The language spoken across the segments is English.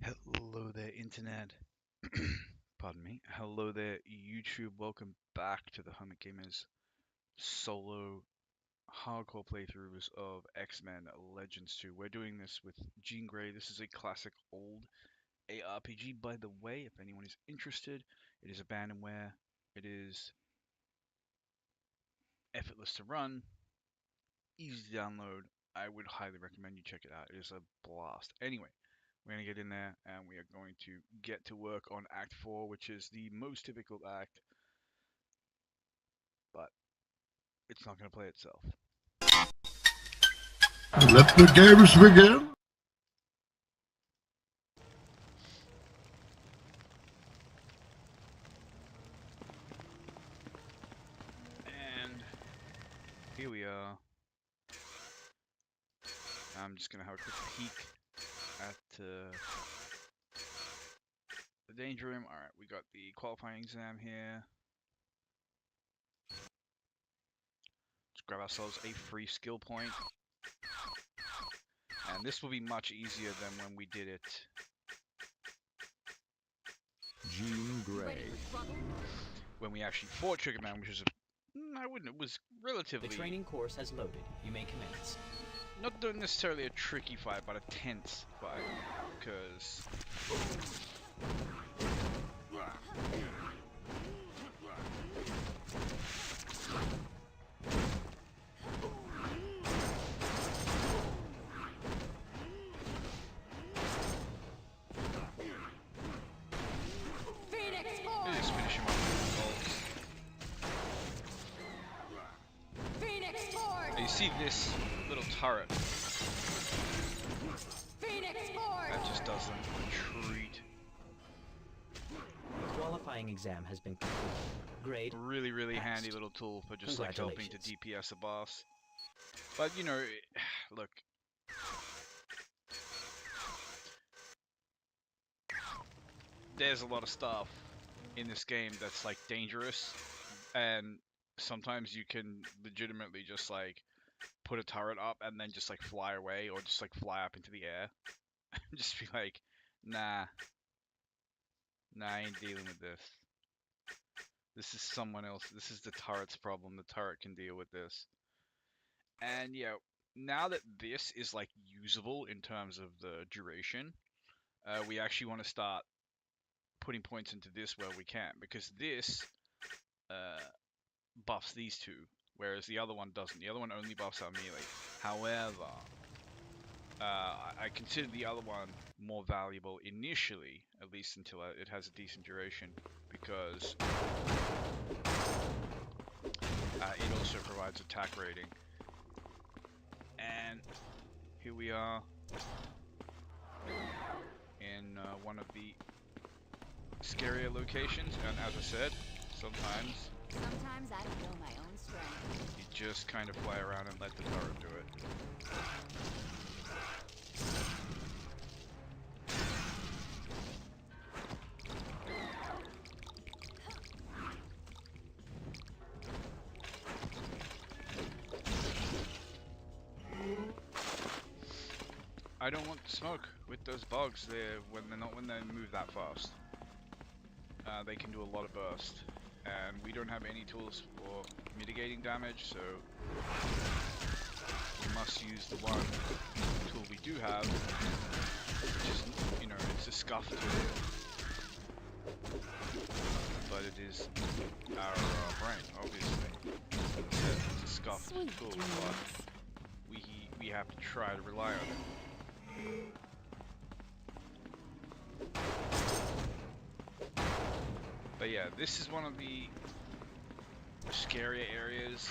Hello there, Internet. Pardon me. Hello there, YouTube. Welcome back to the Hermit Gamers solo hardcore playthroughs of X-Men Legends 2. We're doing this with Jean Grey. This is a classic old ARPG, by the way, if anyone is interested. It is abandonware. It is effortless to run, easy to download. I would highly recommend you check it out. It is a blast. Anyway, we're going to get in there and we are going to get to work on Act 4, which is the most difficult act, but it's not going to play itself. Let the games begin. And here we are. I'm just going to have a quick peek at the danger room. Alright, we got the qualifying exam here. Let's grab ourselves a free skill point. And this will be much easier than when we did it. Jean Grey. When we actually fought Triggerman, which was it was relatively... The training course has loaded. You may commence. Not necessarily a tricky fight, but a tense fight, because... Just finish him off with the bolts. You see this little turret that just doesn't treat. The qualifying exam has been completed. Grade. Really passed. handy little tool for just like helping to DPS a boss. But you know, look. There's a lot of stuff in this game that's like dangerous, and sometimes you can legitimately just like put a turret up and then just like fly away, or just like fly up into the air. Just be like, nah, I ain't dealing with this. This is someone else. This is the turret's problem. The turret can deal with this. And yeah, now that this is like usable in terms of the duration, we actually want to start putting points into this where we can, because this buffs these two, whereas the other one doesn't. The other one only buffs our melee. However, I consider the other one more valuable initially, at least until it has a decent duration, because it also provides attack rating. And here we are in one of the scarier locations, and as I said, sometimes I feel my own strength. you just kind of fly around and let the turret do it. I don't want to smoke with those bugs there when they move that fast. They can do a lot of burst, and we don't have any tools for mitigating damage, so we must use the one tool we do have, which is, you know, it's a scuff tool, but it is our brain, obviously. It's a scuff tool, but we have to try to rely on it. But yeah, this is one of the scarier areas.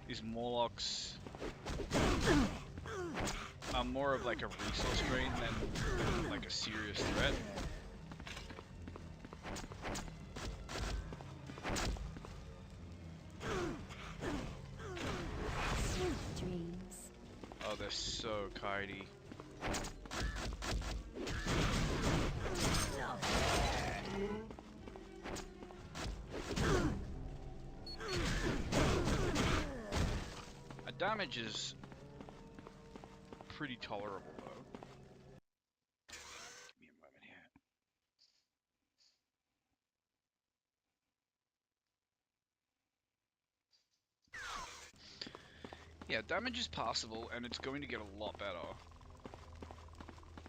These Morlocks are more of like a resource drain than like a serious threat. Sweet dreams. Oh, they're so kitey. Damage is pretty tolerable though. Yeah, damage is passable, and it's going to get a lot better.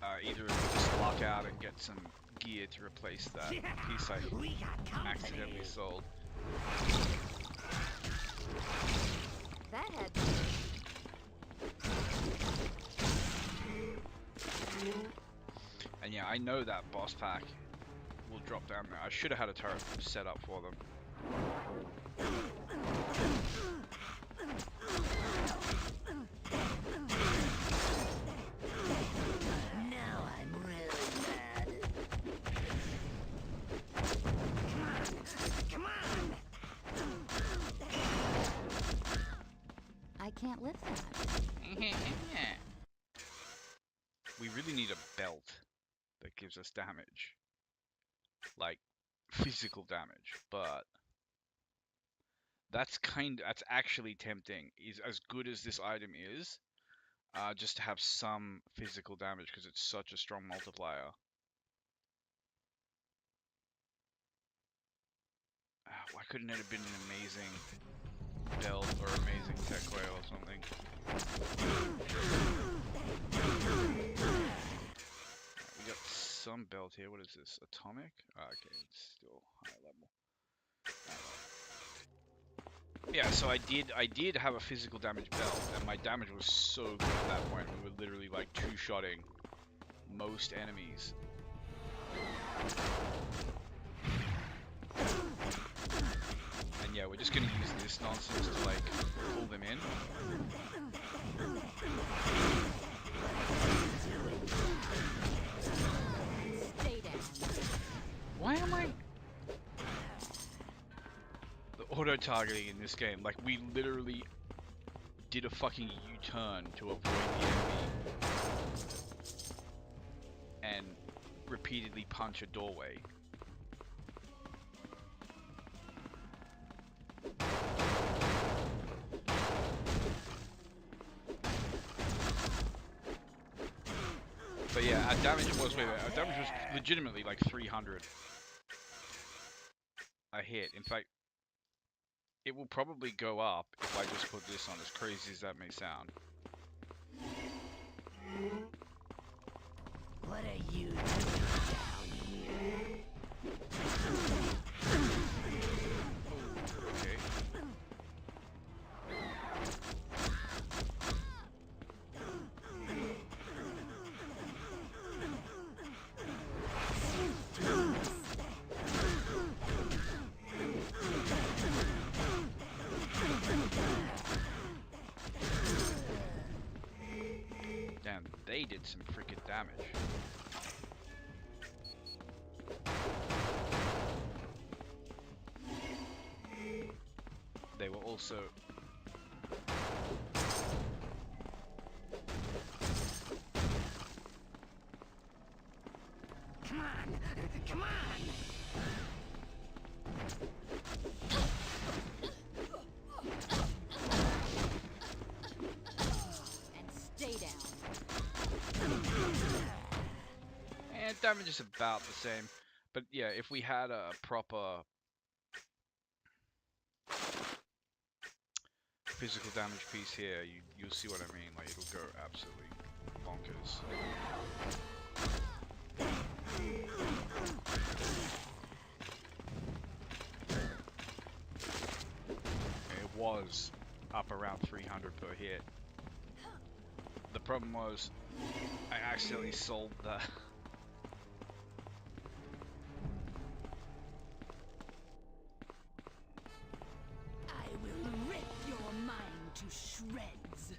Either if we just lock out and get some gear to replace that piece I accidentally sold. That had And yeah, I know that boss pack will drop down there. I should have had a turret set up for them. Now I'm really mad. Come on! I can't lift that. We really need a belt that gives us damage. Like, physical damage, but that's actually tempting. Is as good as this item is, just to have some physical damage because it's such a strong multiplier. Why couldn't it have been an amazing belt or amazing tech whale or something? We got some belt here. What is this? Atomic? Okay, it's still high level. Yeah, so I did have a physical damage belt, and my damage was so good at that point. We were literally like two-shotting most enemies. And yeah, we're just gonna use this nonsense to like pull them in. Stay down. Why am I? The auto-targeting in this game, like we literally did a fucking U-turn to avoid the enemy and repeatedly punch a doorway. But yeah, our damage was our damage was legitimately like 300 a hit. In fact, it will probably go up if I just put this on, as crazy as that may sound. What are you doing down here? Okay. Damn, they did some freaking damage. They were also... Come on! Come on! And stay down. And damage is about the same. But yeah, if we had a proper physical damage piece here, you'll see what I mean. Like, it'll go absolutely bonkers. Okay, it was up around 300 per hit. The problem was I accidentally sold the I will rip your mind to shreds.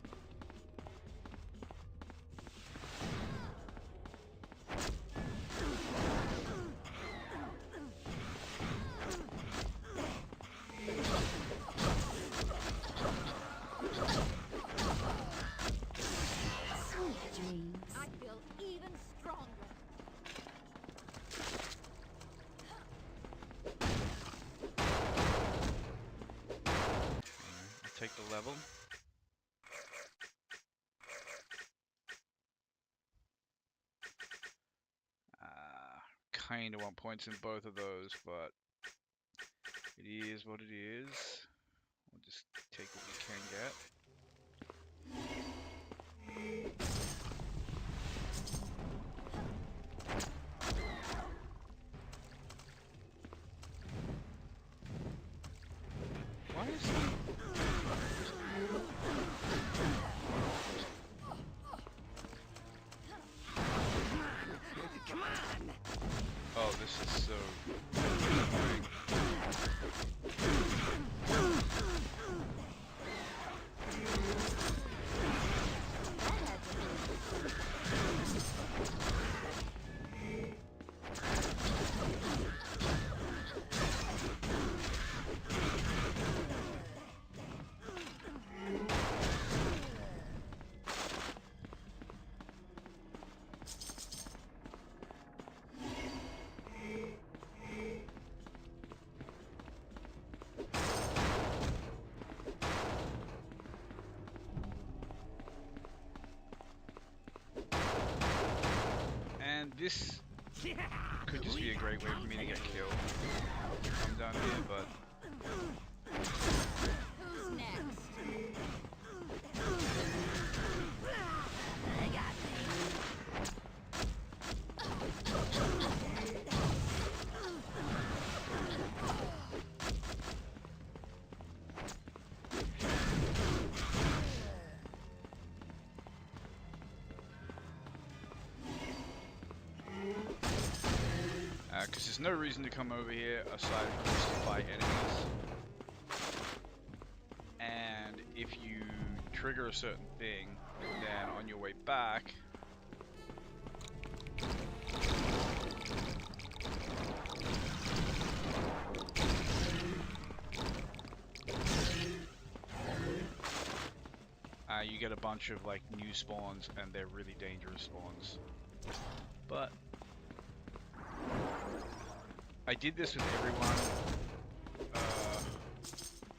Sweet dreams. I feel even stronger. I'll take the level. Kinda want points in both of those, but it is what it is. We'll just take what we can get. this is so annoying. And this could just be a great way for me to get killed. I'm down here, but Who's next? They got me. because there's no reason to come over here aside from just to fight enemies. And if you trigger a certain thing, then on your way back, you get a bunch of like new spawns, and they're really dangerous spawns. But I did this with everyone,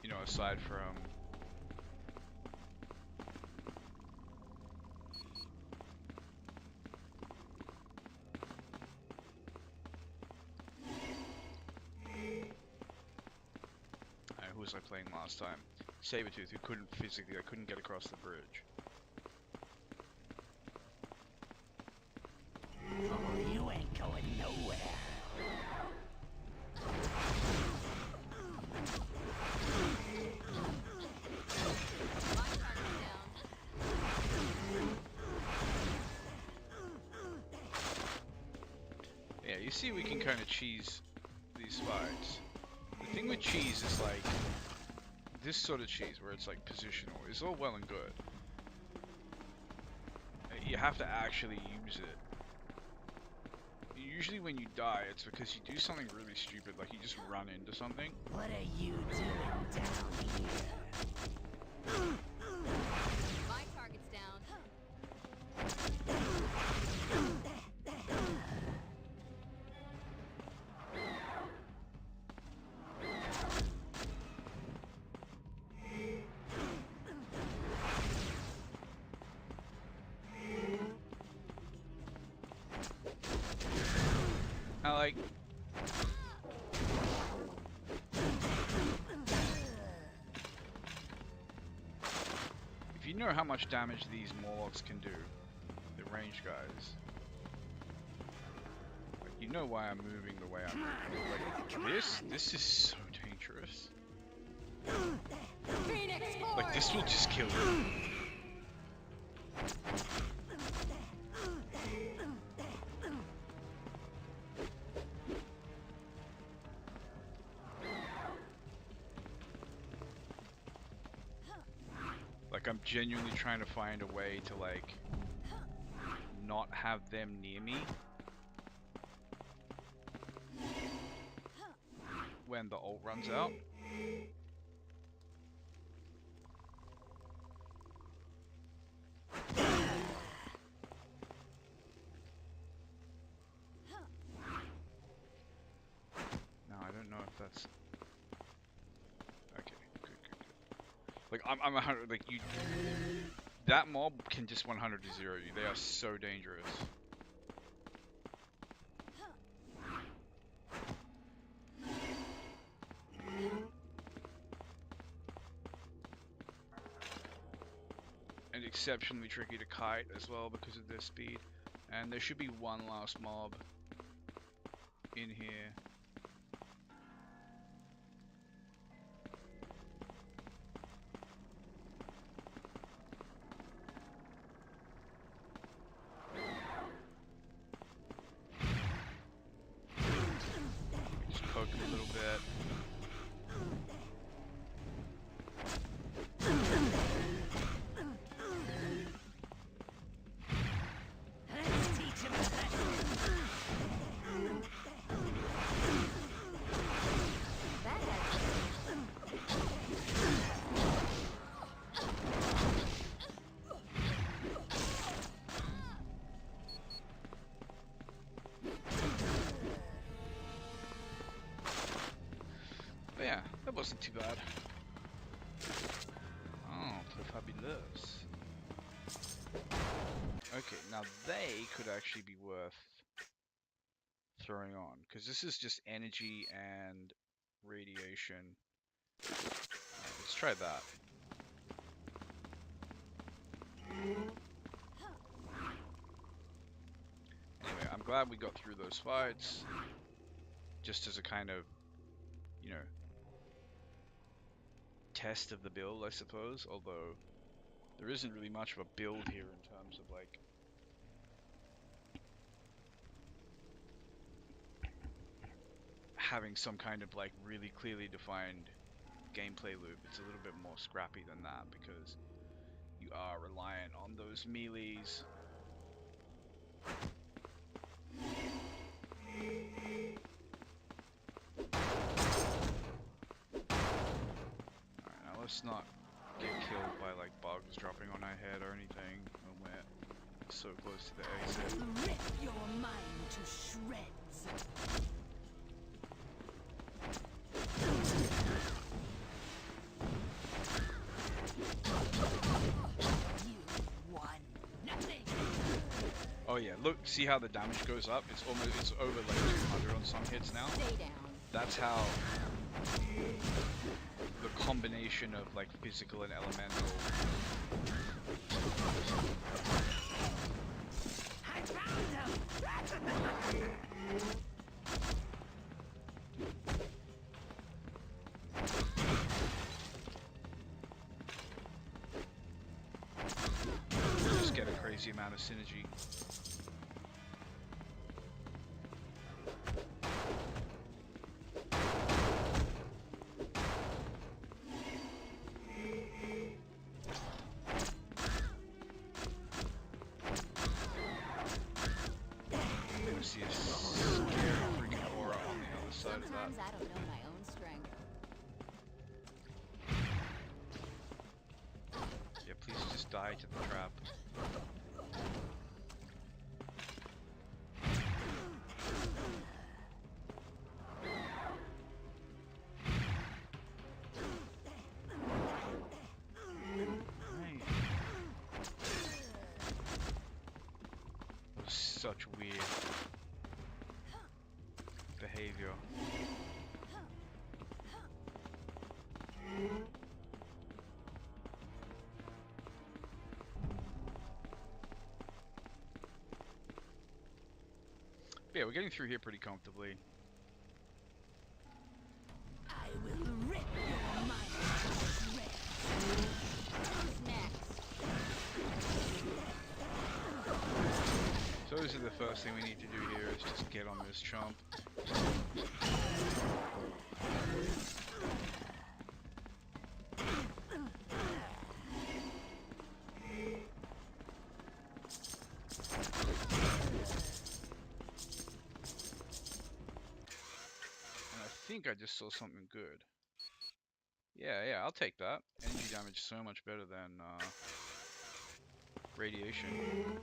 you know, aside from who was I playing last time? Sabretooth, who I couldn't get across the bridge. Oh, you ain't going nowhere. Yeah, you see we can kind of cheese these fights. The thing with cheese is like, this sort of cheese where it's like positional is all well and good. You have to actually use it. Usually when you die, it's because you do something really stupid, like you just run into something. What are you doing down here? My target's down. I like. If you know how much damage these Morlocks can do, the range guys, like, you know why I'm moving the way I'm moving. Like, this is so dangerous. Phoenix Force! Like, this will just kill you. Like, I'm genuinely trying to find a way to, like, not have them near me when the ult runs out. No, I don't know if that's... Okay, good. Like, I'm 100, like, you... That mob can just 100 to 0 you. They are so dangerous. And exceptionally tricky to kite as well because of their speed. And there should be one last mob in here. wasn't too bad. Oh, très fabulous. Okay, now they could actually be worth throwing on, because this is just energy and radiation. Let's try that. Anyway, I'm glad we got through those fights, just as a kind of, you know, test of the build, I suppose, although there isn't really much of a build here in terms of, like, having some kind of, like, really clearly defined gameplay loop. It's a little bit more scrappy than that, because you are reliant on those melees. Alright, now let's not get killed by, like, bugs dropping on our head or anything when we're so close to the I exit. will rip your mind to shreds. You won nothing. Oh yeah, look, see how the damage goes up? It's over like 200 on some hits now. Stay down. That's how the combination of, like, physical and elemental. I found them. Just get a crazy amount of synergy. See a scary freaking aura on the other side of that. Sometimes I don't know my own strength. Yeah, please just die to the trap. Right. That was such weird behavior. Yeah, we're getting through here pretty comfortably. I will rip your mind to shreds. Who's next? So this is the first thing we need to do here is just get on this chump. And I think I just saw something good. Yeah, I'll take that. Energy damage is so much better than radiation.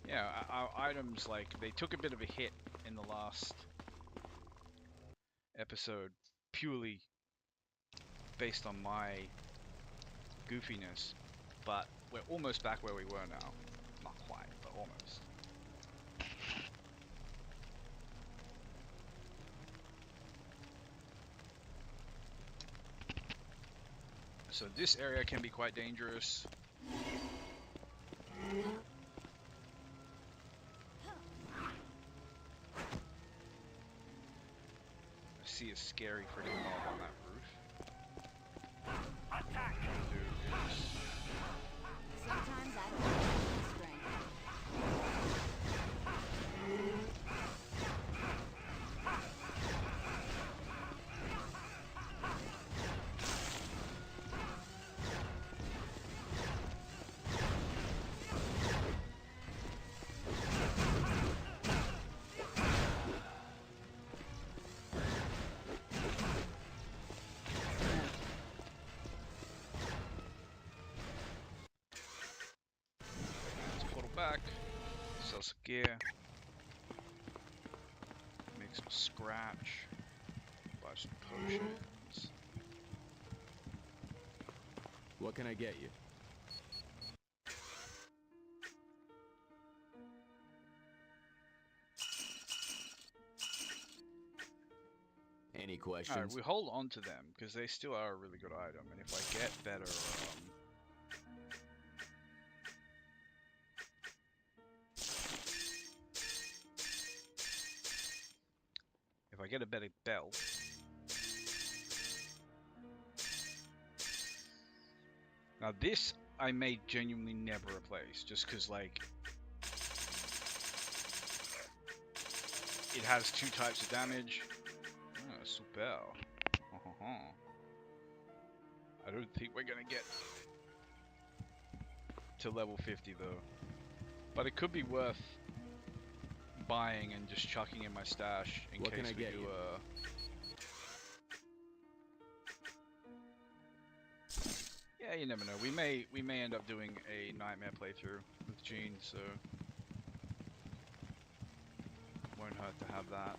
Yeah, our items, like, they took a bit of a hit in the last episode, purely based on my goofiness, but we're almost back where we were now. Not quite, but almost. So this area can be quite dangerous. I see a scary freaking mob on that roof. Dude, Sometimes I don't know my own strength. let's portal back, sell some gear, make some scratch, buy some potions. What can I get you? Any questions? Alright, we hold on to them because they still are a really good item, and if I get better, if I get a better belt, now this I may genuinely never replace, just because like it has 2 types of damage. Oh, super. I don't think we're gonna get to level 50 though, but it could be worth buying and just chucking in my stash in What case can I we get do you? Yeah, you never know. We may end up doing a nightmare playthrough with Gene, so won't hurt to have that.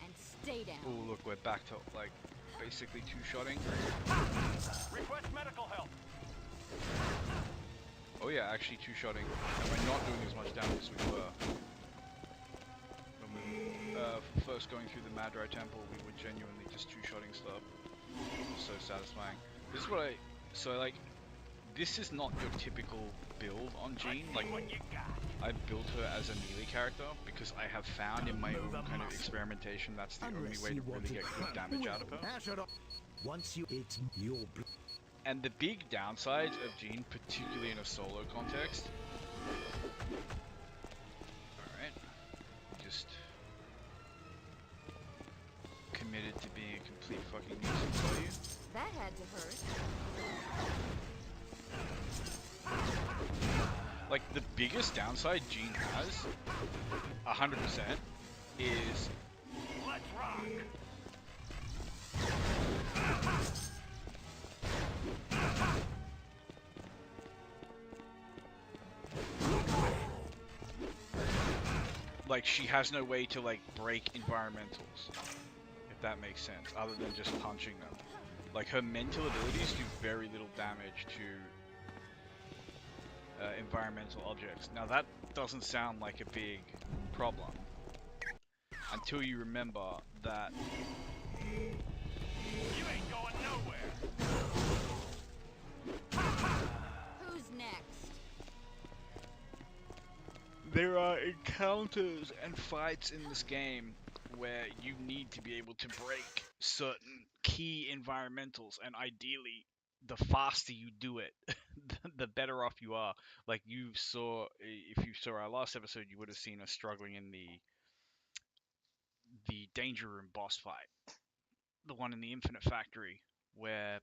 And stay down. Oh, look, we're back to like basically 2-shotting. Request medical help. Oh yeah, actually 2-shotting, and we're not doing as much damage as we were. When we were first going through the Madrai Temple, we were genuinely just 2-shotting stuff. It was so satisfying. This is what so like, this is not your typical build on Jean. Like, What you got? I built her as a melee character because I have found in my own kind of experimentation that's the only way to really get good damage out of her. Once you it's your And the big downsides of Jean, particularly in a solo context. Alright. Just committed to being a complete fucking nuisance, are you? That had to hurt. Like, the biggest downside Jean has, 100%, is Let's rock. like she has no way to like break environmentals, if that makes sense, other than just punching them. Like her mental abilities do very little damage to environmental objects. Now that doesn't sound like a big problem until you remember that You ain't going nowhere. Who's next? there are encounters and fights in this game where you need to be able to break certain key environmentals, and ideally the faster you do it the better off you are. Like you saw, if you saw our last episode, you would have seen us struggling in the danger room boss fight, the one in the Infinite Factory, where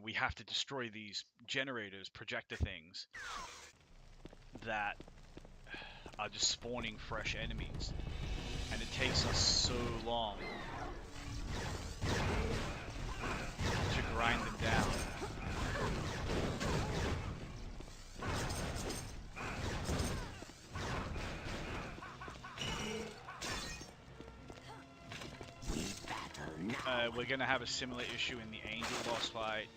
we have to destroy these generators, projector things that are just spawning fresh enemies, and it takes us so long to grind them down. We're gonna have a similar issue in the Angel boss fight,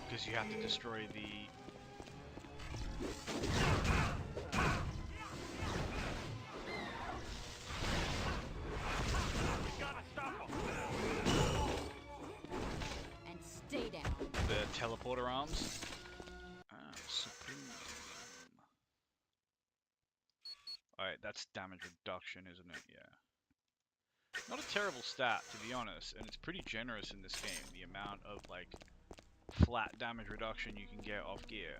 because you have to destroy the Gotta stop him. And stay down. teleporter arms. Supreme. Alright, that's damage reduction, isn't it? Yeah. Not a terrible stat, to be honest, and it's pretty generous in this game. The amount of, like, flat damage reduction you can get off gear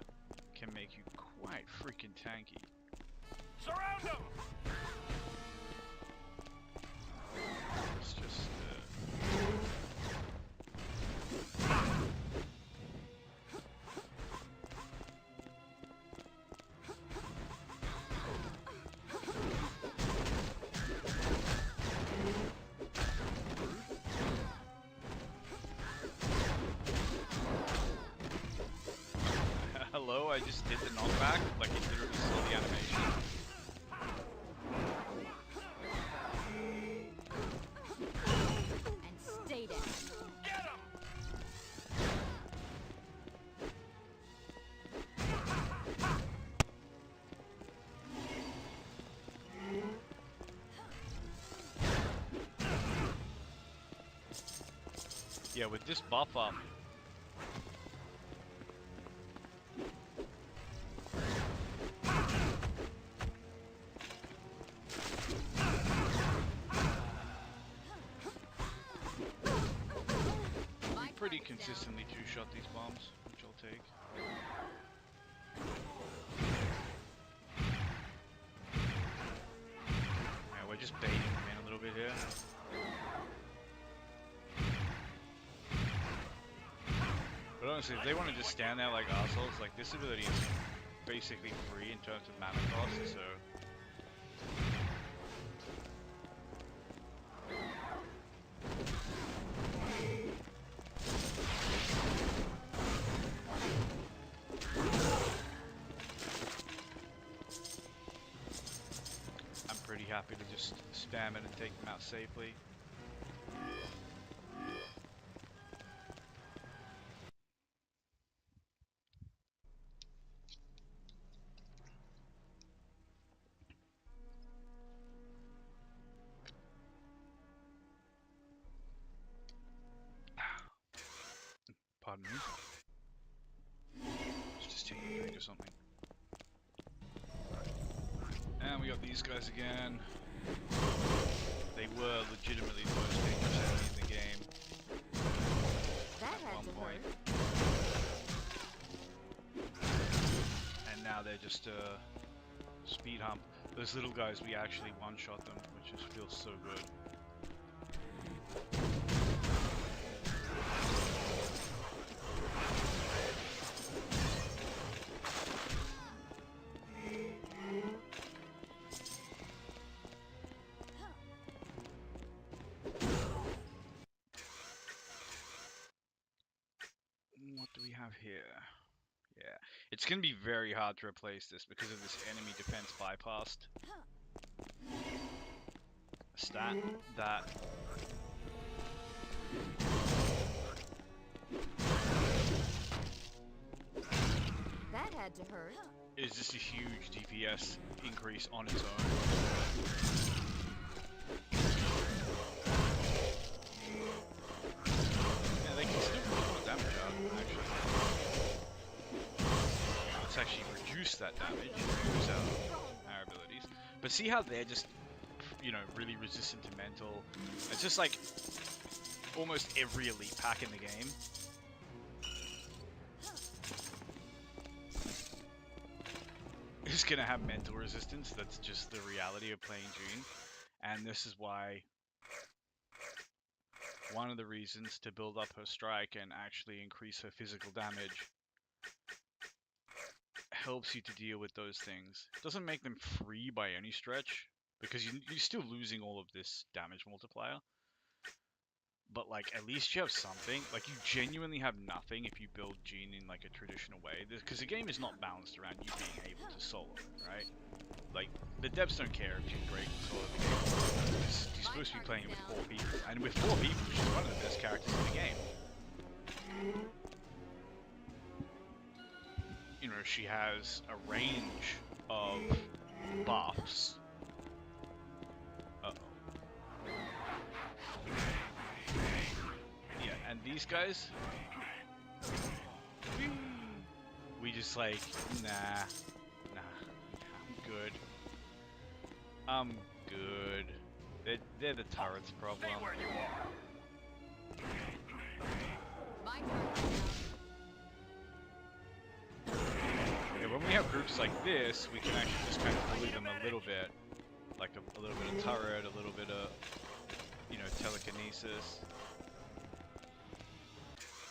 can make you quite freaking tanky. Surround him. It's just, though I just did the knockback, like it literally saw the animation. And stay down. Get him! Yeah, with this buff up, My pretty turn. consistently two-shot these bombs, which I'll take. Yeah, we're just baiting them in a little bit here. But honestly, if they want to just stand there like assholes, like this ability is basically free in terms of mana cost, so... I'm pretty happy to just spam it and take them out safely. Pardon me. Let's just take a drink or something. And we got these guys again. They were legitimately the most dangerous enemy in the game That at had one to point. hurt. And now they're just speed hump. Those little guys, we actually one-shot them, which just feels so good. What do we have here? Yeah, it's gonna be very hard to replace this because of this enemy defense bypassed stat that That had to hurt. is just a huge DPS increase on its own. Yeah, they can still put more damage out, actually. Let's actually reduce that damage, use our abilities. But see how they're just, you know, really resistant to mental. It's just like almost every elite pack in the game. Is gonna have mental resistance. That's just the reality of playing June. And this is why one of the reasons to build up her strike and actually increase her physical damage helps you to deal with those things. Doesn't make them free by any stretch, because you're still losing all of this damage multiplier. But like, at least you have something. Like, you genuinely have nothing if you build Jean in like a traditional way, because the game is not balanced around you being able to solo, right? Like, the devs don't care if Jean Grey can solo the game, because you're supposed to be playing it with 4 people, and with 4 people, she's one of the best characters in the game. You know, she has a range of buffs. Uh-oh. Yeah, and these guys, we just like, nah, I'm good. I'm good. They're the turret's problem. Stay where you are. My turn. Yeah, when we have groups like this, we can actually just kind of bully them a little bit. Like a little bit of turret, a little bit of, you know, telekinesis.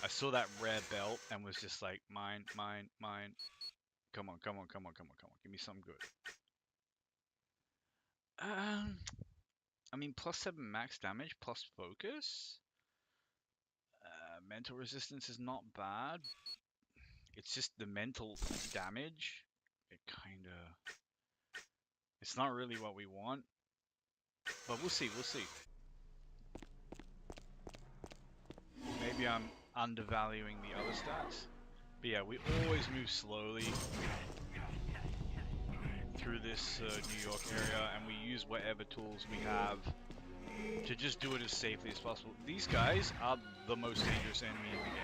I saw that rare belt and was just like, mine. Come on. Give me something good. I mean, +7 max damage, plus focus. Mental resistance is not bad. It's just the mental damage. It kinda... It's not really what we want. But we'll see, we'll see. Maybe I'm undervaluing the other stats. But yeah, we always move slowly through this New York area, and we use whatever tools we have to just do it as safely as possible. These guys are the most dangerous enemy in the game.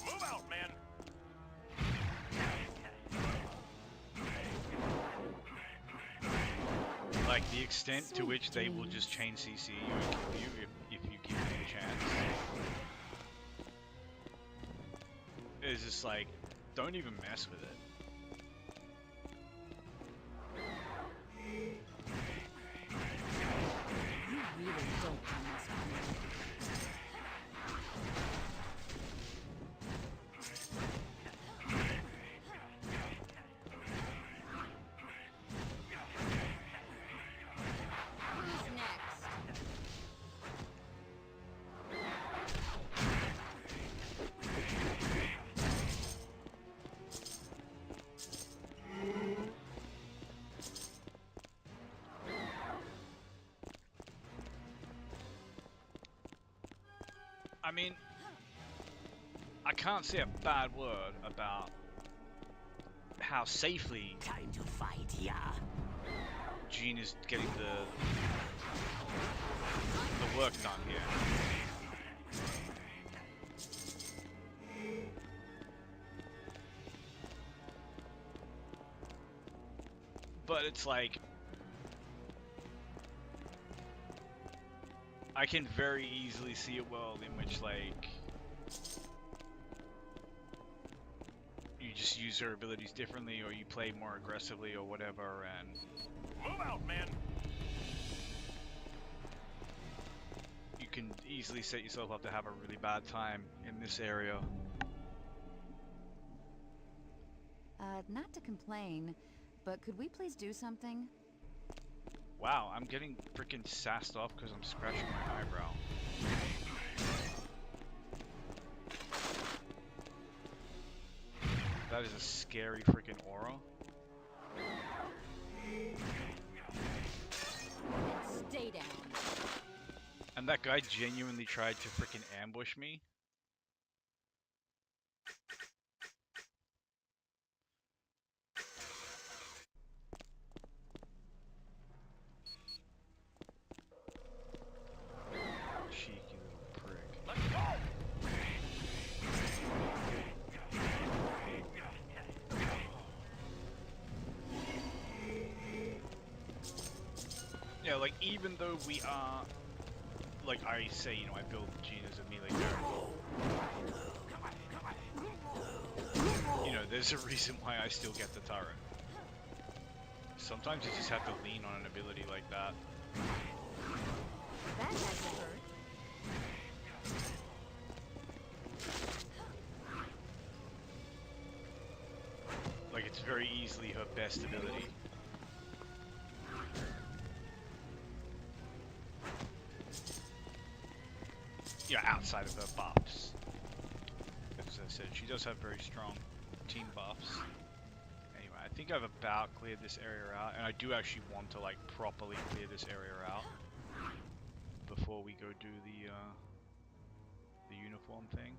Move out, man. Like, the extent to which they will just chain CC you and kill you if you give them a chance. It's just like, don't even mess with it. You really don't want this one. Who's next? I mean, I can't say a bad word about how safely Time to fight, yeah. Gene is getting the work done here. But it's like, I can very easily see a world in which, like, you just use her abilities differently, or you play more aggressively, or whatever, and Move out, man. you can easily set yourself up to have a really bad time in this area. Not to complain, but could we please do something? Wow, I'm getting freaking sassed off because I'm scratching my eyebrow. That is a scary freaking aura. Stay down. And that guy genuinely tried to freaking ambush me. Cheeky little prick. Let's go. Yeah, like, even though we are, like I say, you know, I build Gene as a melee character. You know, there's a reason why I still get the turret. Sometimes you just have to lean on an ability like that. That hasn't hurt. Like, it's very easily her best ability. Yeah, outside of her buffs. As I said, she does have very strong team buffs. Anyway, I think I've about cleared this area out, and I do actually want to, like, properly clear this area out before we go do the uniform thing.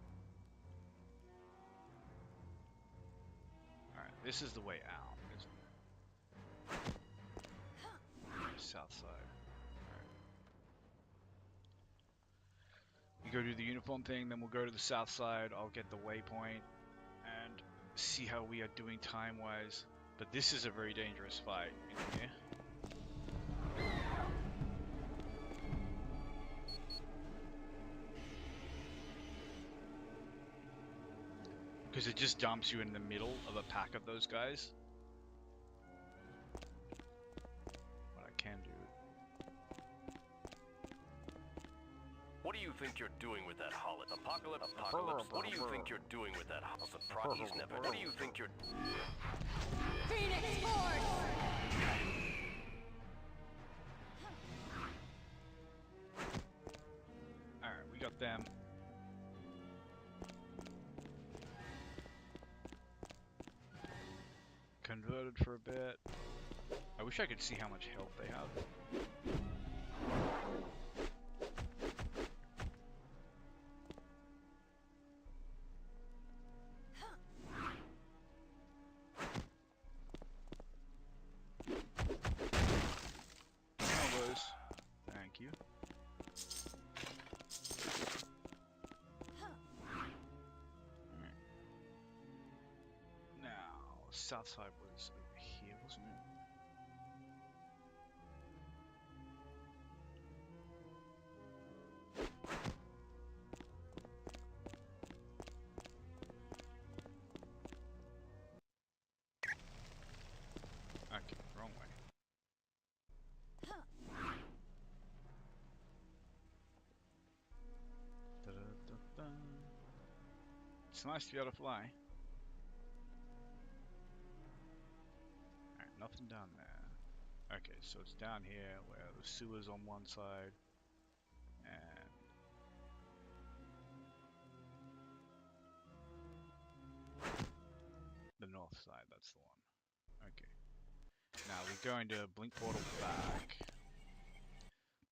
Alright, this is the way out, isn't it? South side. We go do the uniform thing, then we'll go to the south side. I'll get the waypoint and see how we are doing time-wise. But this is a very dangerous fight in here. Because it just dumps you in the middle of a pack of those guys. What I can do. What do you think you're doing with that Hollis? Apocalypse? What do you think you're doing with that Hollis? He's never. What do you think you're... Phoenix Force! Alright, we got them. converted for a bit. I wish I could see how much health they have. Elbows. Thank you. Now, south side was over here, wasn't it? Okay, wrong way. Da-da-da-da. It's nice to be able to fly. Alright, nothing down there. Okay, so it's down here where the sewer's on one side and the north side, that's the one. Okay. Now we're going to blink portal back.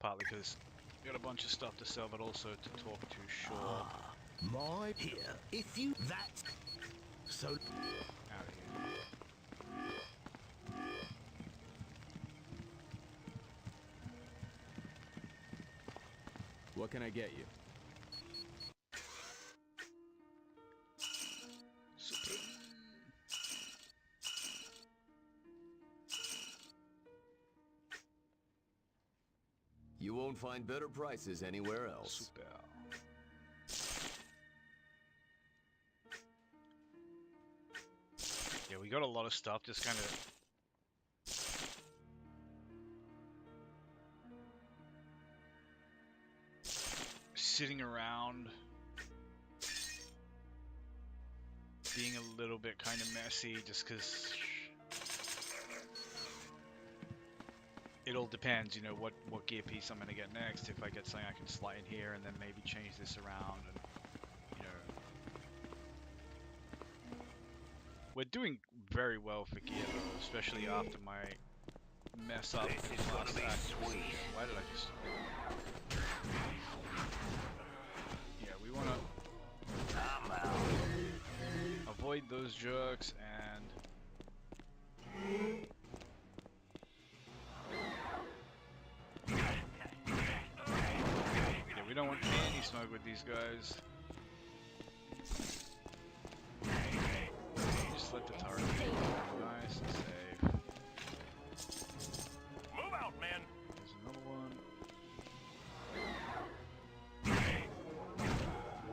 Partly because we got a bunch of stuff to sell, but also to talk to Shaw. My here. If you that. So Out of here. What can I get you? Super. You won't find better prices anywhere else. Super. Yeah, we got a lot of stuff just kind of sitting around, being a little bit kind of messy just because it all depends, you know, what gear piece I'm going to get next. If I get something I can slide in here and then maybe change this around, and you know, we're doing very well for gear though, especially after my mess up in the last act. Why did I just... Yeah, we want to avoid those jerks and yeah, we don't want any smoke with these guys. Just let the turret be nice and safe. Move out, man. There's another one.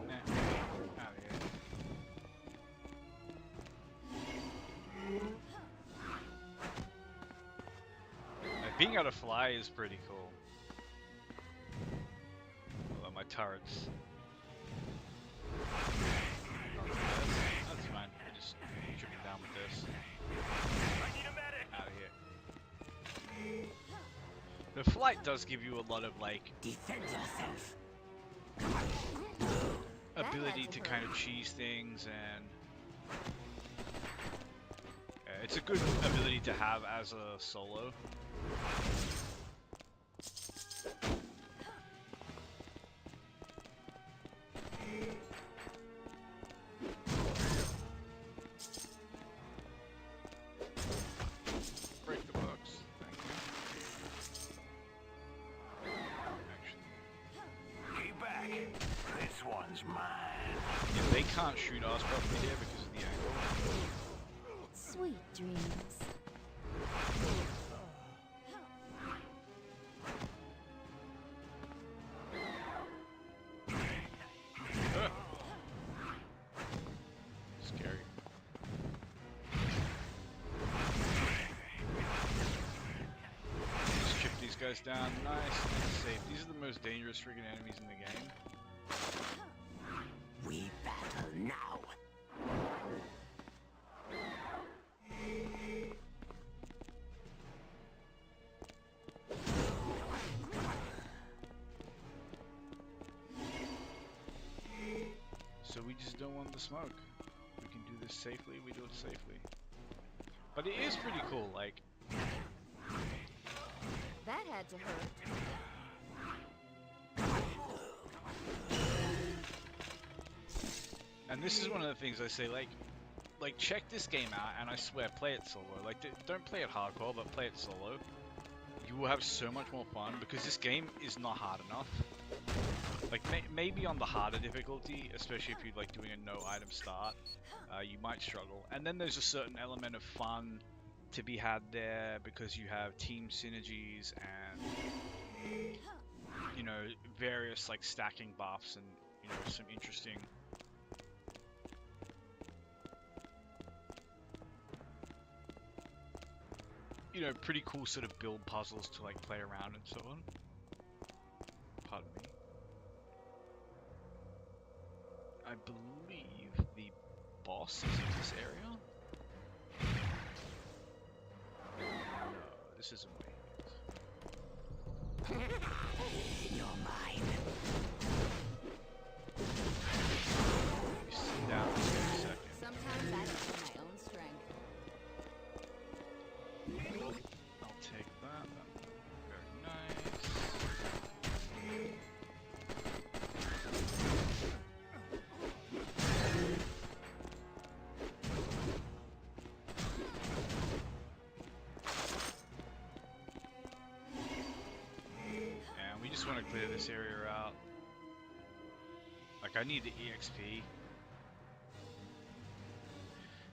Nah, out of here. Being able to fly is pretty cool. Although my turrets. That's fine. I just shoot him down with this. I need a medic. Out of here. The flight does give you a lot of like defend yourself. ability to kind of cheese things, and it's a good ability to have as a solo. Break the box. Thank you. Actually, Get back. This one's mine. yeah, they can't shoot us properly here because of the angle. Sweet dreams. Scary. Just chip these guys down nice and safe. These are the most dangerous freaking enemies in the game. We battle now. So we just don't want the smoke. We can do this safely, we do it safely. But it is pretty cool. Like, That had to hurt. and this is one of the things I say, like check this game out, and I swear, play it solo. Like, don't play it hardcore, but play it solo. You will have so much more fun because this game is not hard enough. Like, maybe on the harder difficulty, especially if you're like doing a no item start, you might struggle. And then there's a certain element of fun to be had there because you have team synergies and, you know, various like stacking buffs and, you know, some interesting pretty cool sort of build puzzles to like play around and so on. Pardon me. I believe the boss is in this area. No, this isn't way. You're mine. You sit down just for a second. Sometimes I don't know my own strength. I'll take that. Very nice. And we just want to clear this area out. Like, I need the EXP.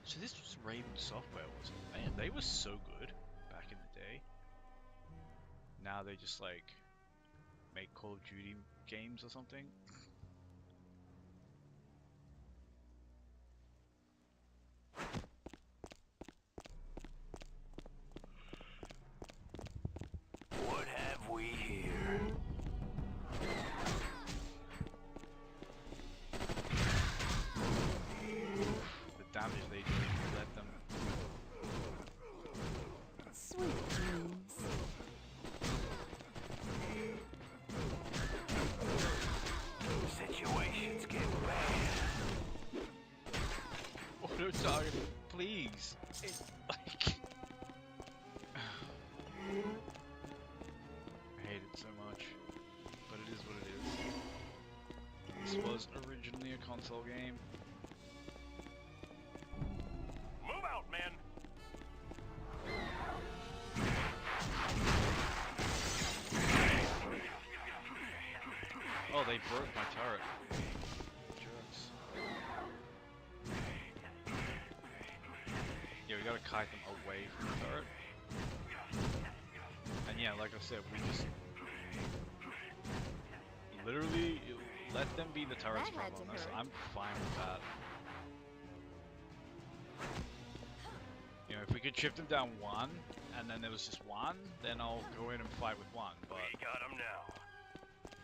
So this was Raven Software, wasn't it? Man, they were so good back in the day. Now they just like make Call of Duty games or something. What have we here? The damage they do if you let them. Sweet dreams. Situations get bad. Auto target, please. It's like I hate it so much, but it is what it is. This was originally a console game. Move out, man. Oh, they broke my turret. Jerks. Yeah, we gotta kite them away from the turret. And yeah, like I said, we just literally let them be the turret's That had to problem. That's, hurt. I'm fine with that. You know, if we could chip them down one, and then there was just one, then I'll go in and fight with one. But We got him now.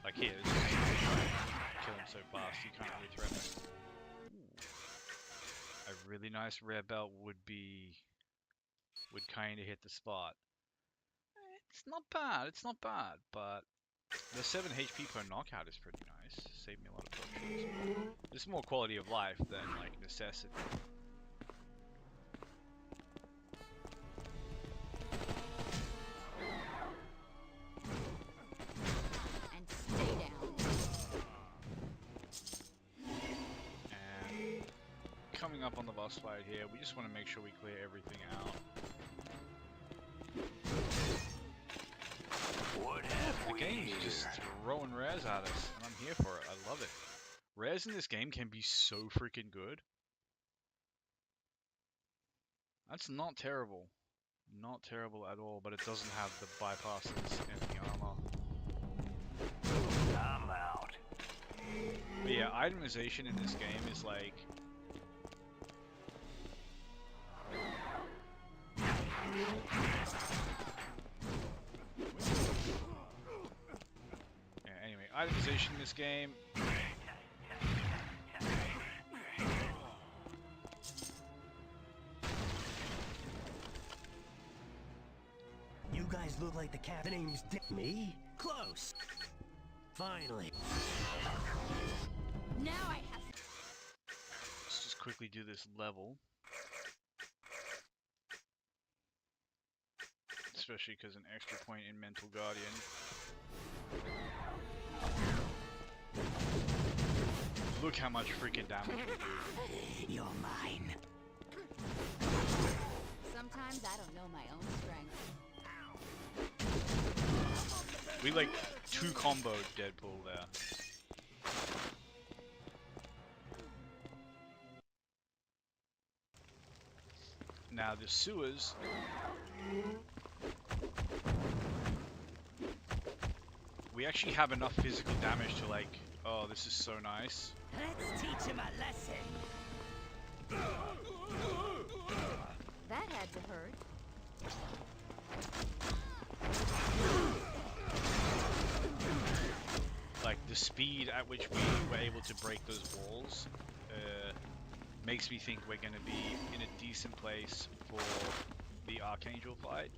like here, it's just kill him so fast you can't really threaten him. A really nice rare belt would kind of hit the spot. It's not bad, but the 7 HP per knockout is pretty nice. Saved me a lot of potions. It's more quality of life than like necessity. And stay down. And coming up on the boss fight here, we just want to make sure we clear everything out. What have The we game's here? just throwing rares at us, and I'm here for it. I love it. Rares in this game can be so freaking good. That's not terrible. Not terrible at all, but it doesn't have the bypasses and the armor. I'm out. But yeah, itemization in this game is like... Yeah, anyway, itemization in this game... You guys look like the cat. The name's Me? Close. Finally. Now I have Let's just quickly do this level. especially because an extra point in Mental Guardian. Look how much freaking damage we do. You're mine. Sometimes I don't know my own strength. We like 2 comboed Deadpool there. Now the sewers. We actually have enough physical damage to like, oh, this is so nice. Let's teach him a lesson. That had to hurt. Like the speed at which we were able to break those walls makes me think we're going to be in a decent place for the Archangel fight.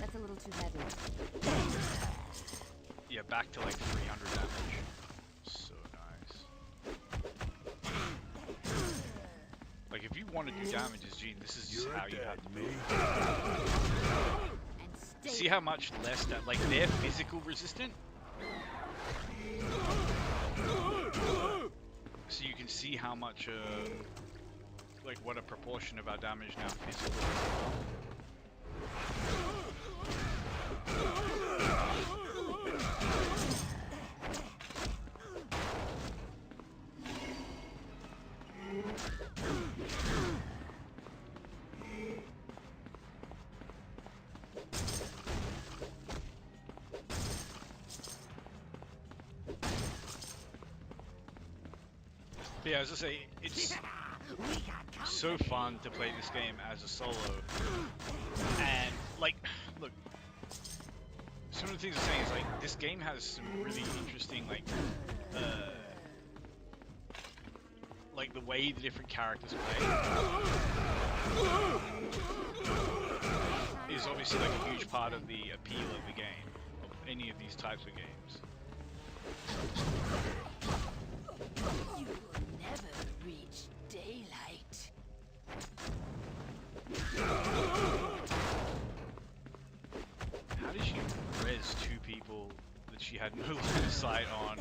That's a little too heavy. Yeah, back to like 300 damage. So nice. Like if you want to do damage as Gene, this is just how you have to do it. And stay. See how much less that, like they're physical resistant. So you can see how much, like what a proportion of our damage now physical. But yeah, as I say, it's so fun to play this game as a solo. And, like, look, some of the things I'm saying is, like, this game has some really interesting, like the way the different characters play is obviously, like, a huge part of the appeal of the game, of any of these types of games. You will never reach daylight. How did she res 2 people that she had no line of sight on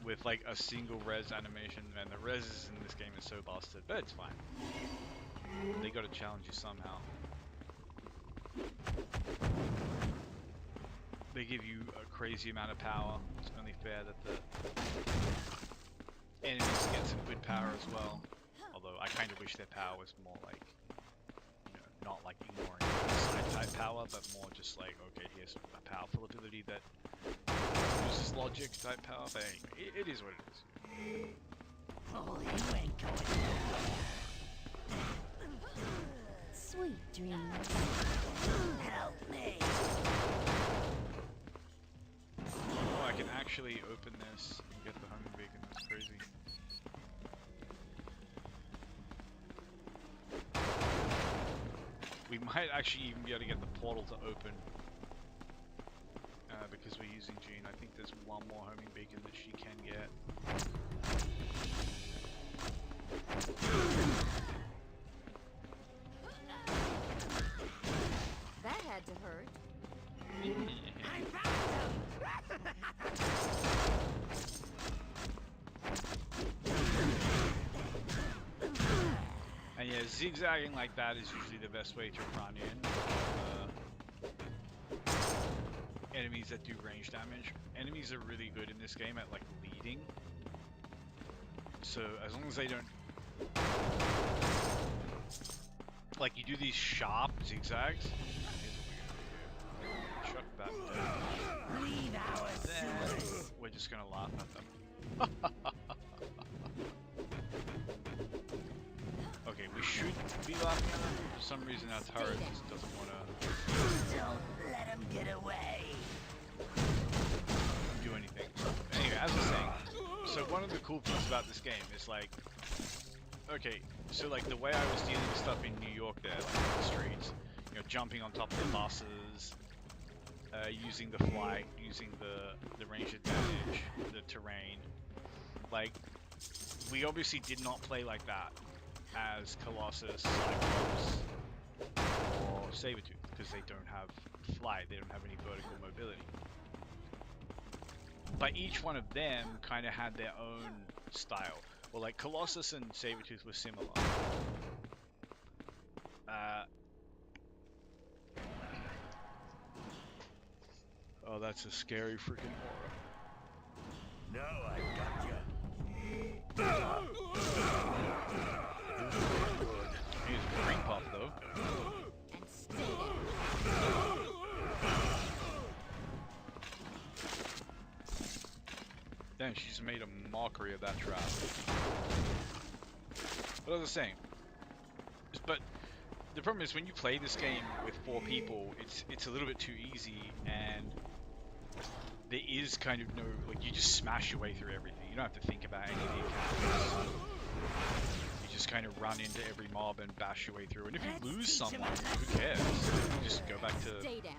with like a single res animation? Man, the res in this game is so busted, but it's fine. They gotta challenge you somehow. They give you a crazy amount of power. It's only fair that the enemies get some good power as well. Although I kind of wish their power was more like, you know, not like ignoring side type power, but more just like, okay, here's a powerful ability that uses logic type power. But anyway, it is what it is. Oh, you ain't going Sweet dreams. Help me. Oh, I can actually open this and get the homing beacon. That's crazy. We might actually even be able to get the portal to open because we're using Jean. I think there's one more homing beacon that she can get. That had to hurt. And yeah, zigzagging like that is usually the best way to run in enemies that do range damage. Enemies are really good in this game at like leading. So as long as they don't, like, you do these sharp zigzags. Here's what we're gonna do. Chuck that down. Leave our Then we're just gonna laugh at them. Okay, we should be laughing at them. For some reason our turret just doesn't want to Don't let him get away. do anything. Anyway, as I was saying, so one of the cool things about this game is like, okay, so like the way I was dealing with stuff in New York there, like in the streets, you know, jumping on top of the buses, using the flight, using the range advantage, the terrain, like, we obviously did not play like that as Colossus, Cyclops, or Sabretooth, because they don't have flight, they don't have any vertical mobility. But each one of them kind of had their own style. Well, like Colossus and Sabretooth were similar. Oh, that's a scary freaking aura. No, I got you. He's a green puff though. And stay there. Then she's made a mockery of that trap. But as I was saying, but the problem is when you play this game with 4 people, it's a little bit too easy, and there is kind of no, like, you just smash your way through everything. You don't have to think about any of the encounters. You just kind of run into every mob and bash your way through. And if you lose someone, who cares? You just go back to Stay down.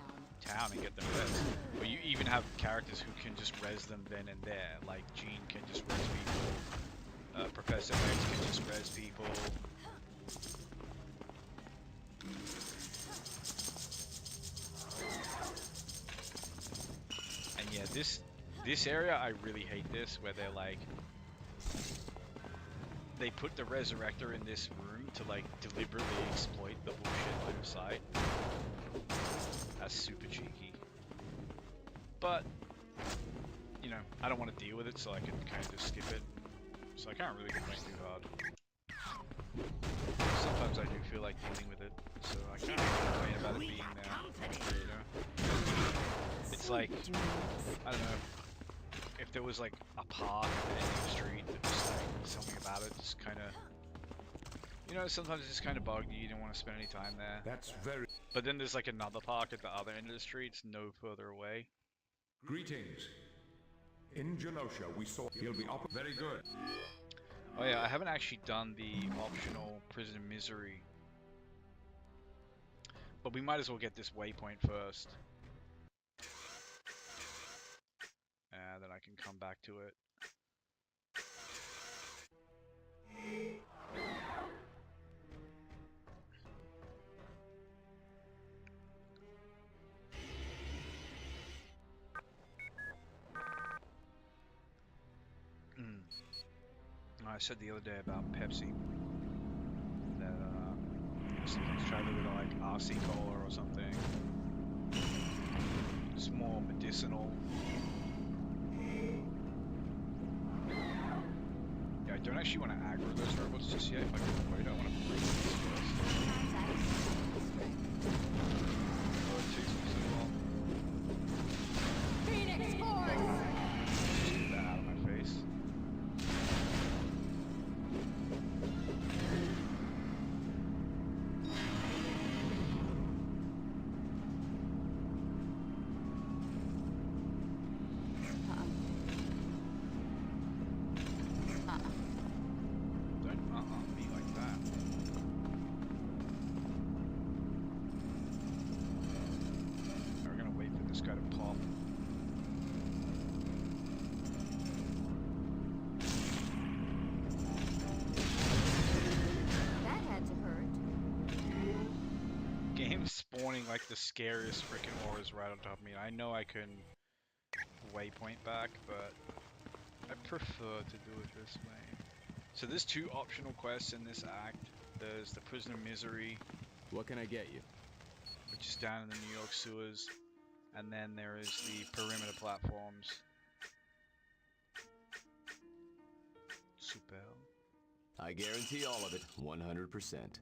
town and get them res. Or you even have characters who can just res them then and there. Like Jean can just res people. Professor X can just res people. And yeah, this area, I really hate this, where they're like, they put the Resurrector in this room to like deliberately exploit the bullshit line of sight. That's super cheeky. But, you know, I don't want to deal with it, so I can kind of just skip it. So I can't really complain too hard. Sometimes I do feel like dealing with it, so I can't really complain about it being there. You know? It's like, I don't know, if there was like a park at the end of the street that was like something about it, just kind of, you know, sometimes it's just kind of bugged you don't want to spend any time there. That's very... But then there's like another park at the other end of the street, it's no further away. Greetings. In Genosha, we saw he'll be up. Very good. Oh yeah, I haven't actually done the optional Prison of Misery. But we might as well get this waypoint first. And then I can come back to it. I said the other day about Pepsi that sometimes try to do like RC Cola or something. It's more medicinal. Yeah, I don't actually want to aggro those robots just yet. If I can avoid it, I want to break these first. Oh, it takes me so long. Phoenix Force! Just get that out of my face. Don't me like that. We're gonna wait for this guy to pop. That had to hurt. Game spawning like the scariest freaking auras right on top of me. I know I can waypoint back, but I prefer to do it this way. So there's 2 optional quests in this act. There's the Prison of Misery, What can I get you? which is down in the New York sewers, and then there is the perimeter platforms. Super. I guarantee all of it, 100%.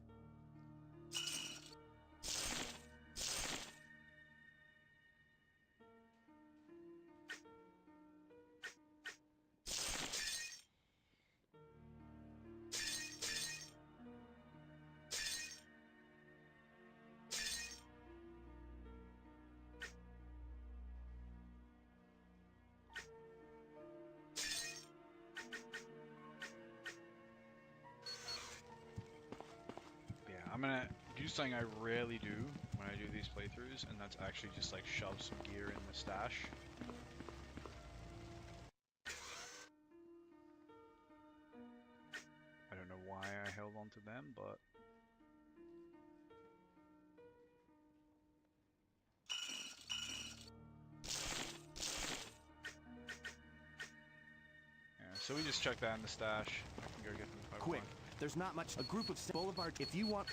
Yeah, I'm gonna do something I rarely do when I do these playthroughs, and that's actually just like shove some gear in the stash. I don't know why I held on to them, but So we just check that in the stash. I can go get them. If I Quick, want. there's not much. A group of Boulevard. If you want,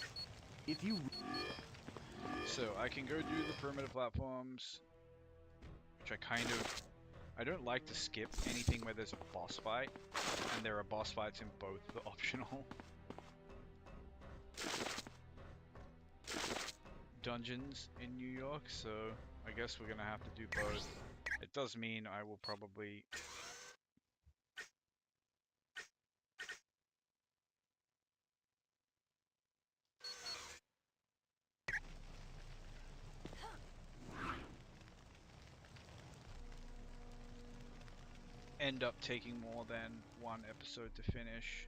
So I can go do the perimeter platforms, which I don't like to skip anything where there's a boss fight, and there are boss fights in both the optional dungeons in New York, so I guess we're gonna have to do both. It does mean I will probably end up taking more than one episode to finish.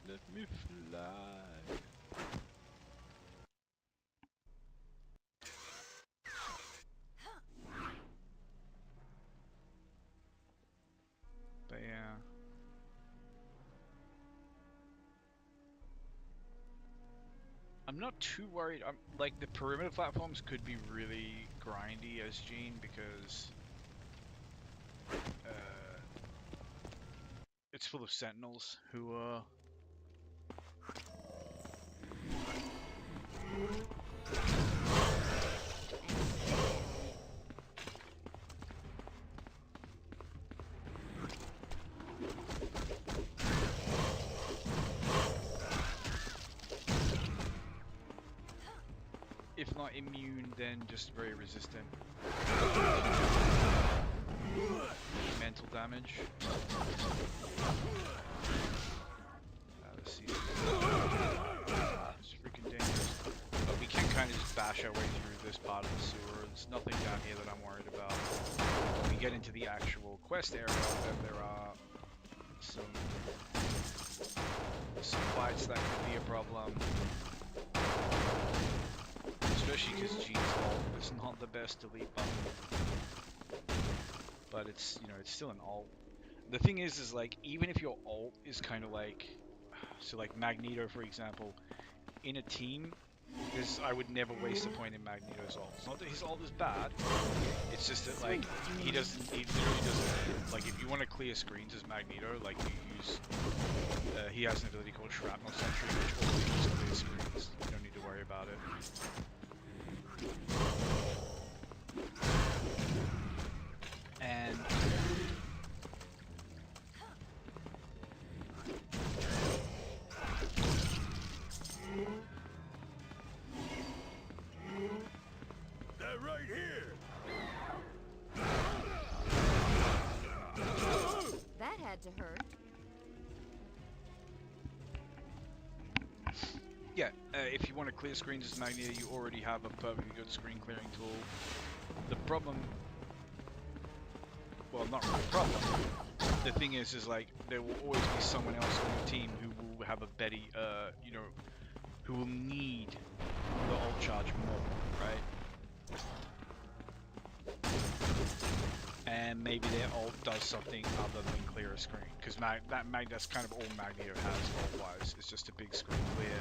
Let me fly. But yeah. I'm not too worried. I'm like the perimeter platforms could be really grindy as Gene because it's full of sentinels who are if not immune, then just very resistant. Mental damage. Let's see. It's freaking dangerous. But we can kind of just bash our way through this part of the sewer. There's nothing down here that I'm worried about. When we get into the actual quest area, then there are some fights that could be a problem. Especially because Gene's ult is not the best delete button. But it's, you know, it's still an ult. The thing is like, even if your ult is kind of like, so like Magneto, for example, in a team, I would never waste a point in Magneto's ult. It's not that his ult is bad, it's just that like, he literally doesn't, like if you want to clear screens as Magneto, like you use, he has an ability called Shrapnel Sentry, which always clears screens. You don't need to worry about it. And They're right here. That had to hurt. yeah, if you want to clear screens as Magneto, you already have a perfectly good screen clearing tool. The problem, well, not really a problem. The thing is like there will always be someone else on your team who will have a better, you know, who will need the ult charge more, right? And maybe their ult does something other than clear a screen, because that's kind of all Magneto has ult-wise. It's just a big screen clear.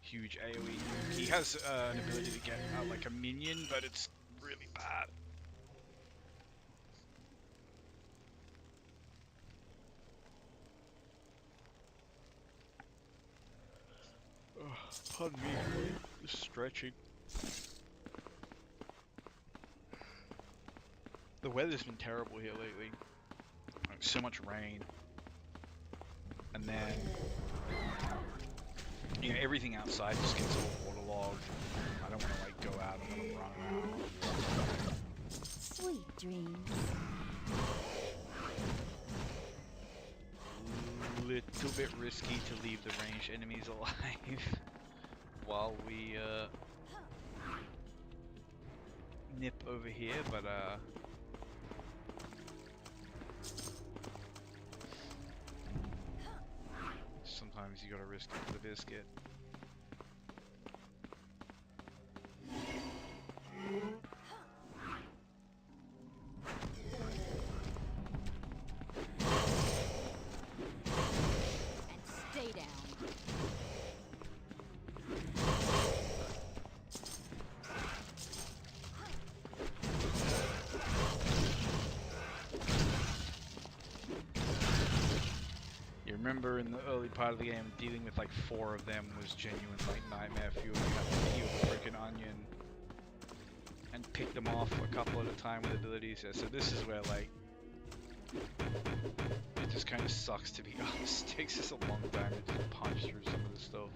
Huge AoE. He has an ability to get like a minion, but it's really bad. Pardon me, just stretching. The weather's been terrible here lately. Like, so much rain. And then, you know, everything outside just gets all waterlogged. I don't want to like go out and run around. Sweet dreams. Little bit risky to leave the ranged enemies alive while we nip over here, but sometimes you gotta risk it for the biscuit. And stay down. remember in the early part of the game, dealing with like 4 of them was genuine like nightmare fuel. You have to peel the freaking onion and pick them off a couple at a time with abilities. Yeah, so this is where like it just kind of sucks, to be honest. It takes us a long time to just punch through some of the stuff.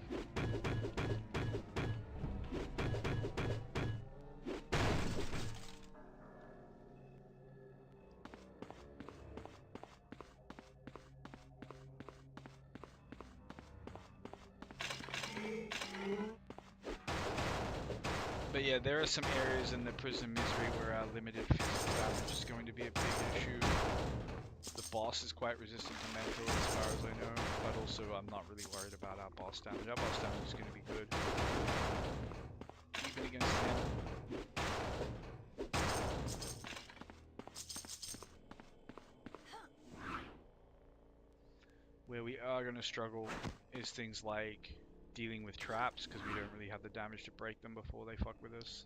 But yeah, there are some areas in the Prison Misery where our limited physical damage is going to be a big issue. The boss is quite resistant to mental as far as I know, but also I'm not really worried about our boss damage. Our boss damage is going to be good, even against him. Where we are going to struggle is things like dealing with traps, because we don't really have the damage to break them before they fuck with us.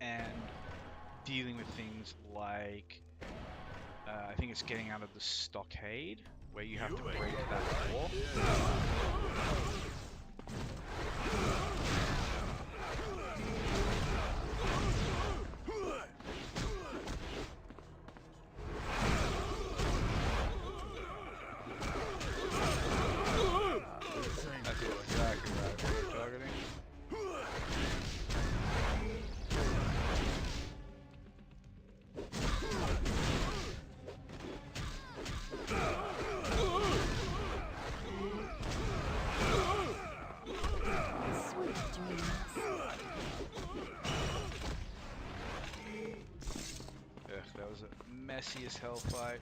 And dealing with things like, I think it's getting out of the stockade, where you have to break that door. That was a messy as hell fight.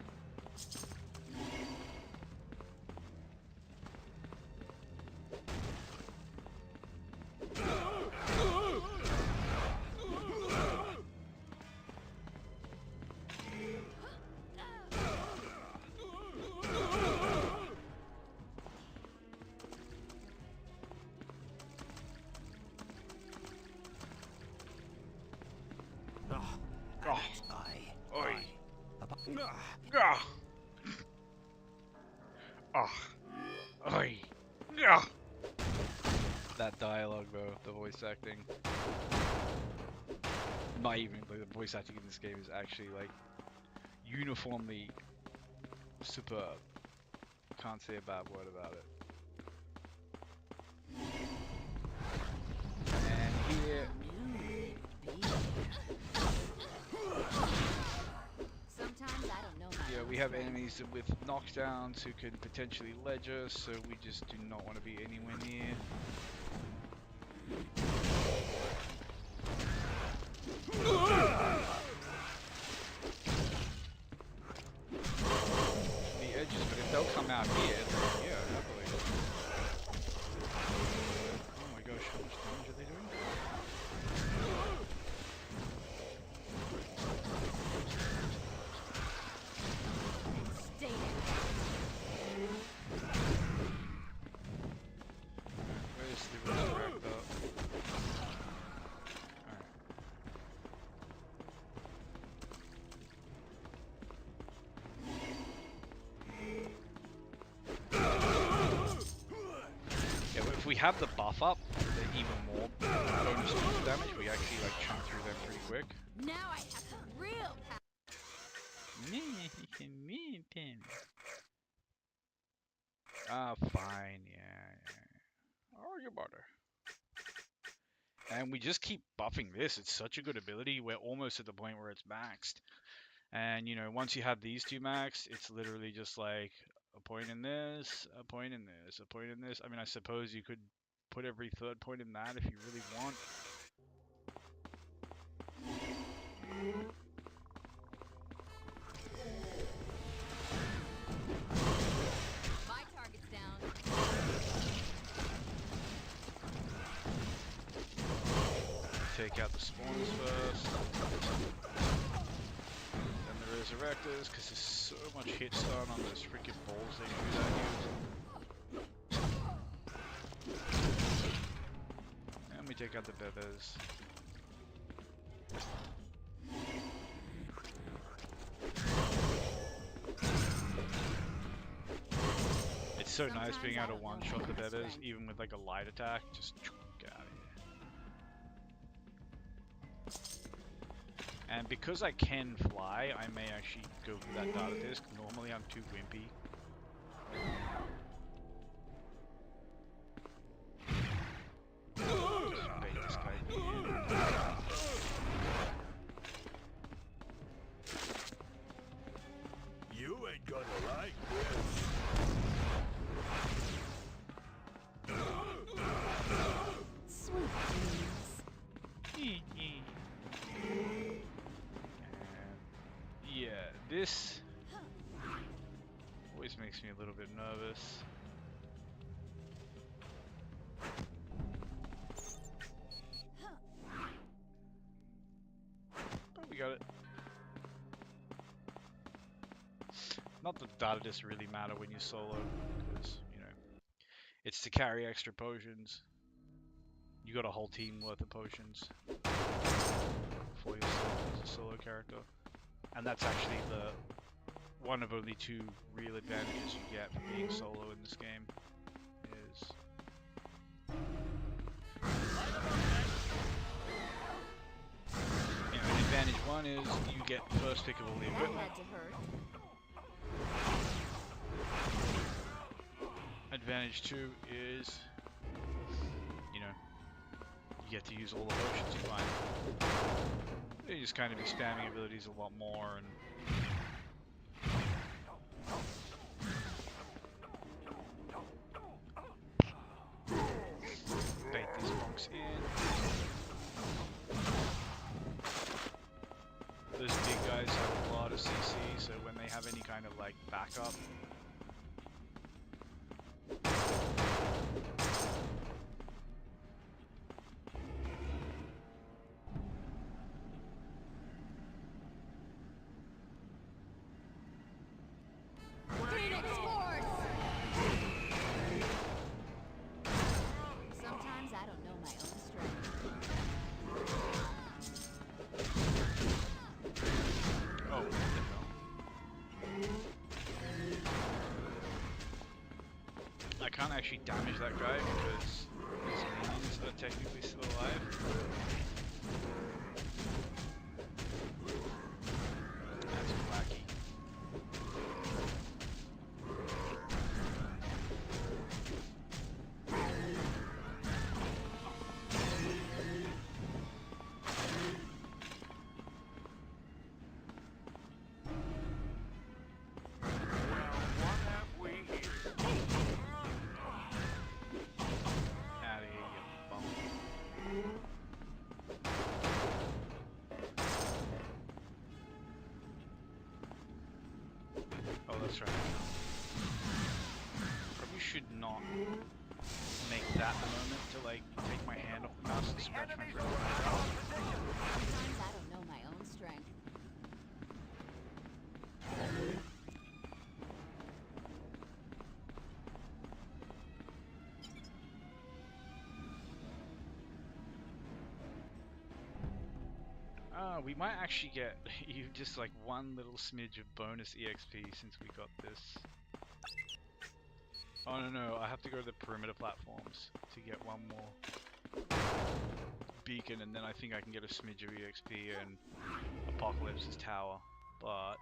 That dialogue, bro, the voice acting. Not even, like, the voice acting in this game is actually like uniformly superb. Can't say a bad word about it. And here, yeah, we have enemies with knockdowns who can potentially ledge us, so we just do not want to be anywhere near. The edges, but if they'll come out here, then yeah, happily. Oh my gosh, how much damage are they doing? Where's the resurrect up? If we have the buff up, they're even more bonus damage. We actually like chunk through them pretty quick. Now I have some real power. Ah, fine, yeah. Oh, you butter. And we just keep buffing this. It's such a good ability. We're almost at the point where it's maxed. And, you know, once you have these two maxed, it's literally just like a point in this, a point in this, a point in this. I mean, I suppose you could put every third point in that if you really want. My target's down. Take out the spawns first. Then the resurrectors, because there's so much hit stun on those freaking balls they shoot at you. And we take out the bebes. It's so nice Sometimes being I able to don't know one-shot my the own betters, strength. even with like a light attack. Just get out of here. And because I can fly, I may actually go for that data disc. Normally I'm too wimpy. Just bait this guy. You ain't gonna like this. Sweet dreams. Yeah, this always makes me a little bit nervous. But we got it. Not that data discs really matter when you solo, because, you know, it's to carry extra potions. You got a whole team worth of potions for yourself as a solo character. And that's actually the one of only two real advantages you get from being solo in this game. Is you know, advantage one is you get first pick of all the That equipment. had to hurt. Advantage two is, you know, you get to use all the potions you find. You just kind of be spamming abilities a lot more and bait these monks in. Those big guys have a lot of CC, so when they have any kind of like backup, Phoenix Force! Sometimes I don't know my own strength. oh, what the hell. I can't actually damage that guy because his minions are technically still alive. That's wacky. Well, what have we here? Out of here, you bum. Oh, that's right. Probably should not make that the moment to like take my hand off the mouse and scratch my throat. Sometimes I don't know my own strength. We might actually get you just like one little smidge of bonus EXP since we got this. Oh no, I have to go to the perimeter platforms to get one more beacon, and then I think I can get a smidge of EXP and Apocalypse's tower, but...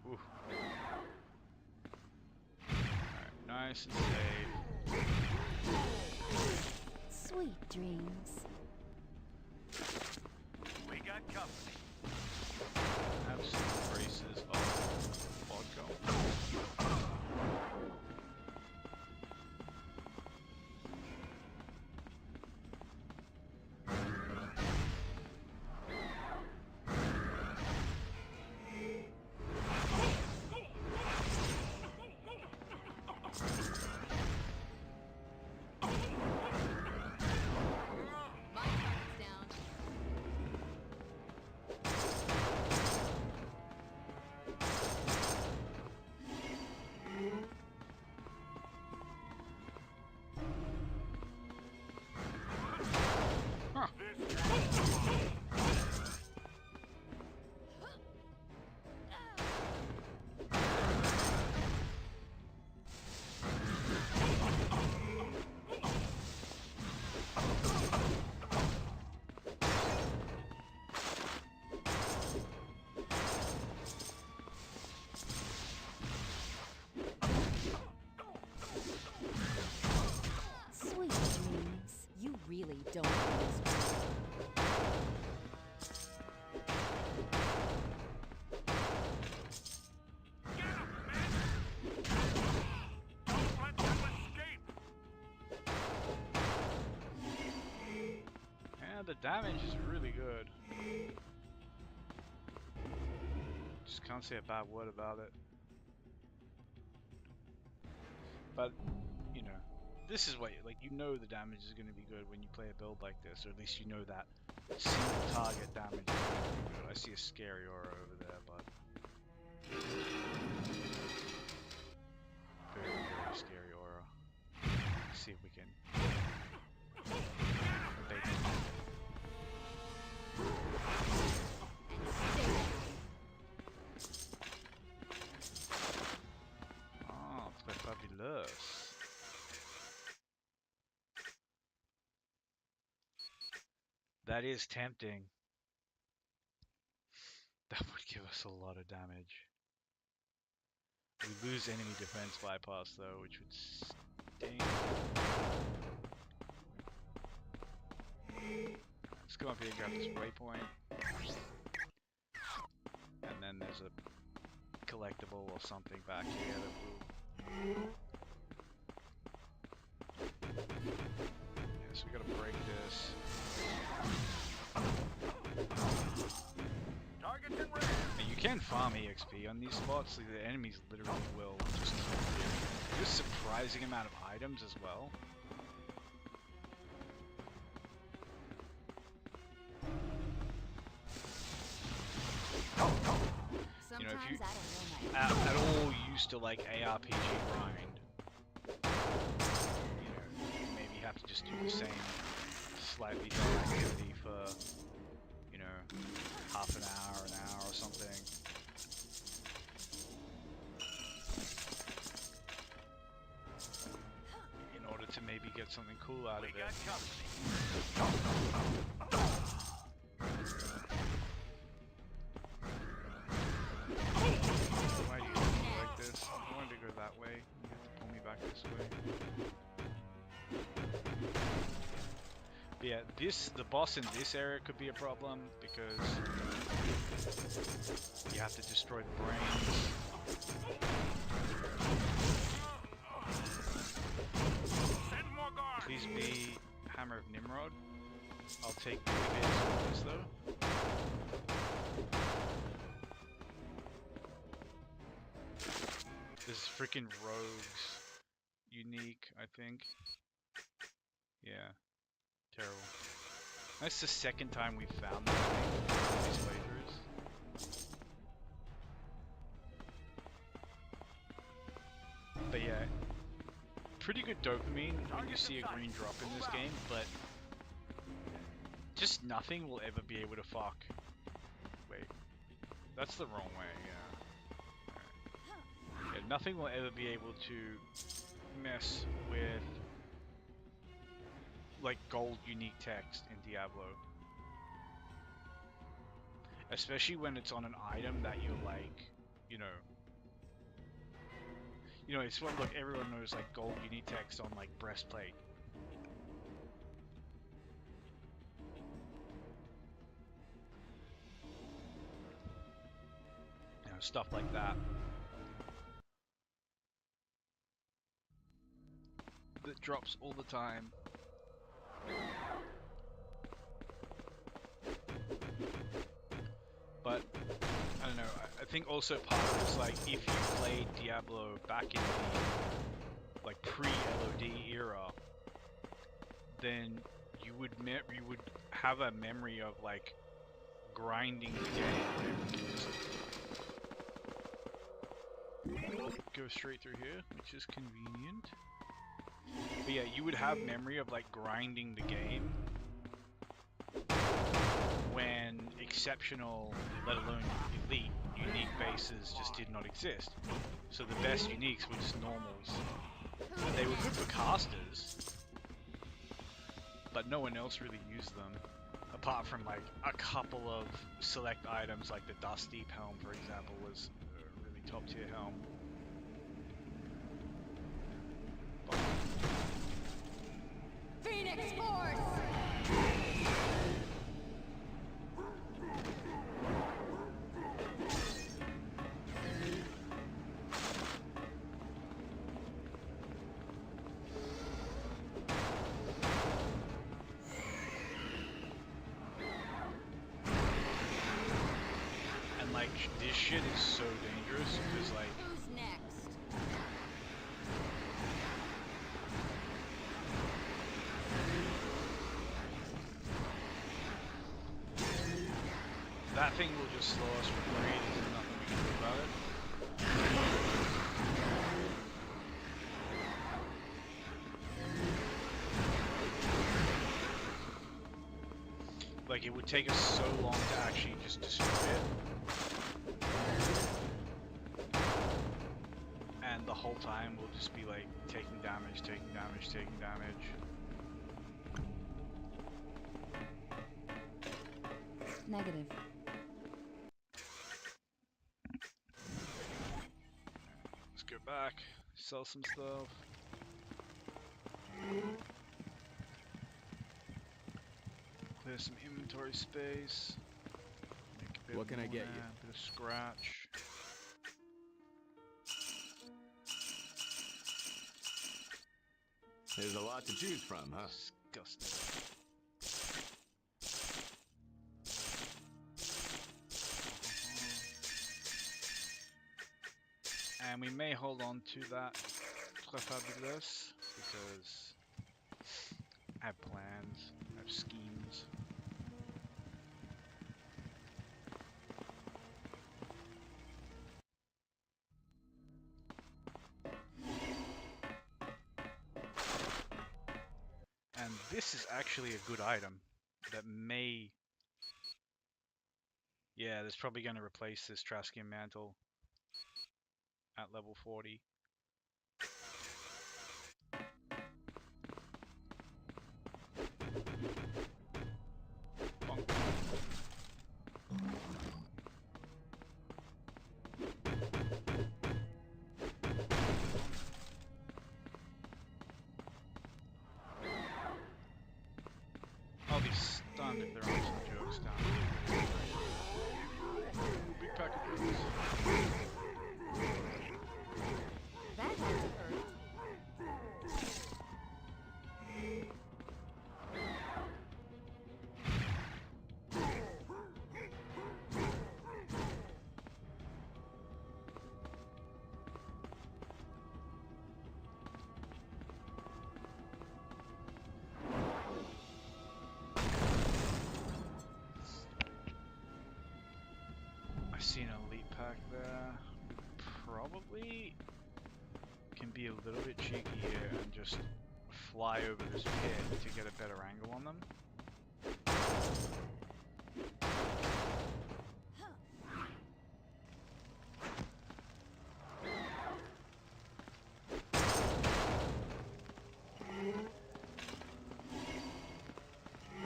Ooh. Alright, nice and safe. Sweet dreams. We got company. Have some braces of vodka. really don't want this. Get him, man! Don't let them escape! And the damage is really good. Just can't say a bad word about it. But, you know, this is what, like, you know the damage is going to be good when you play a build like this, or at least you know that single target damage is going to be good. I see a scary aura over there, but very, very scary aura. Let's see if we can bait it. Oh, très fabulous. That is tempting. That would give us a lot of damage. We lose enemy defense bypass though, which would sting. Let's go up here and grab this waypoint. And then there's a collectible or something back here that will... Yes, we gotta break this. Targets in range! And you can farm EXP on these spots, like the enemies literally will just kill you. There's a surprising amount of items as well. You know, if you at all used to like ARPG grind, you know, you maybe have to just do the same slightly dull activity for, you know, half an hour or something. In order to maybe get something cool out of We it. got company. Why do you do me like this? I wanted to go that way. You have to pull me back this way. But yeah, the boss in this area could be a problem because you have to destroy the brains. Send more guards! Please be Hammer of Nimrod. I'll take the advantage of this though. This is freaking rogues unique, I think. Yeah. Terrible. That's the second time we've found that thing in these playthroughs. But yeah, pretty good dopamine when you see a green drop in this game, but just nothing will ever be able to fuck. Wait, that's the wrong way, yeah. Alright. Yeah, nothing will ever be able to mess with like gold unique text in Diablo. Especially when it's on an item that you're like, you know, it's what, look, everyone knows like gold unique text on like breastplate. You know, stuff like that. That drops all the time. But I don't know, I think also part of it is like if you played Diablo back in the like pre-LOD era, then you would have a memory of like grinding the game where you just go straight through here, which is convenient. But yeah, you would have memory of like grinding the game when exceptional, let alone elite, unique bases just did not exist. So the best uniques were just normals. And they were good for casters, but no one else really used them. Apart from like a couple of select items, like the Dust Deep Helm, for example, was a really top tier helm. Phoenix Force! This shit is so dangerous because like Who's next? that thing will just slow us from grade. There's nothing we can do about it. Like it would take us so long to actually just destroy it. And the whole time we'll just be like taking damage, taking damage, taking damage. Negative. Let's go back, sell some stuff. Clear some inventory space. Make a bit What can I more get there, you? Bit of scratch. There's a lot to choose from, huh? Disgusting. And we may hold on to that Très Fabulous because I have plans, I have schemes. And this is actually a good item that may... Yeah, that's probably going to replace this Traskian Mantle at level 40. Bonk. I'll be stunned if there aren't some jokes down here. Ooh, big pack of jokes. That had to hurt. I see an elite pack there. Probably can be a little bit cheeky here and just fly over this pit to get a better angle on them.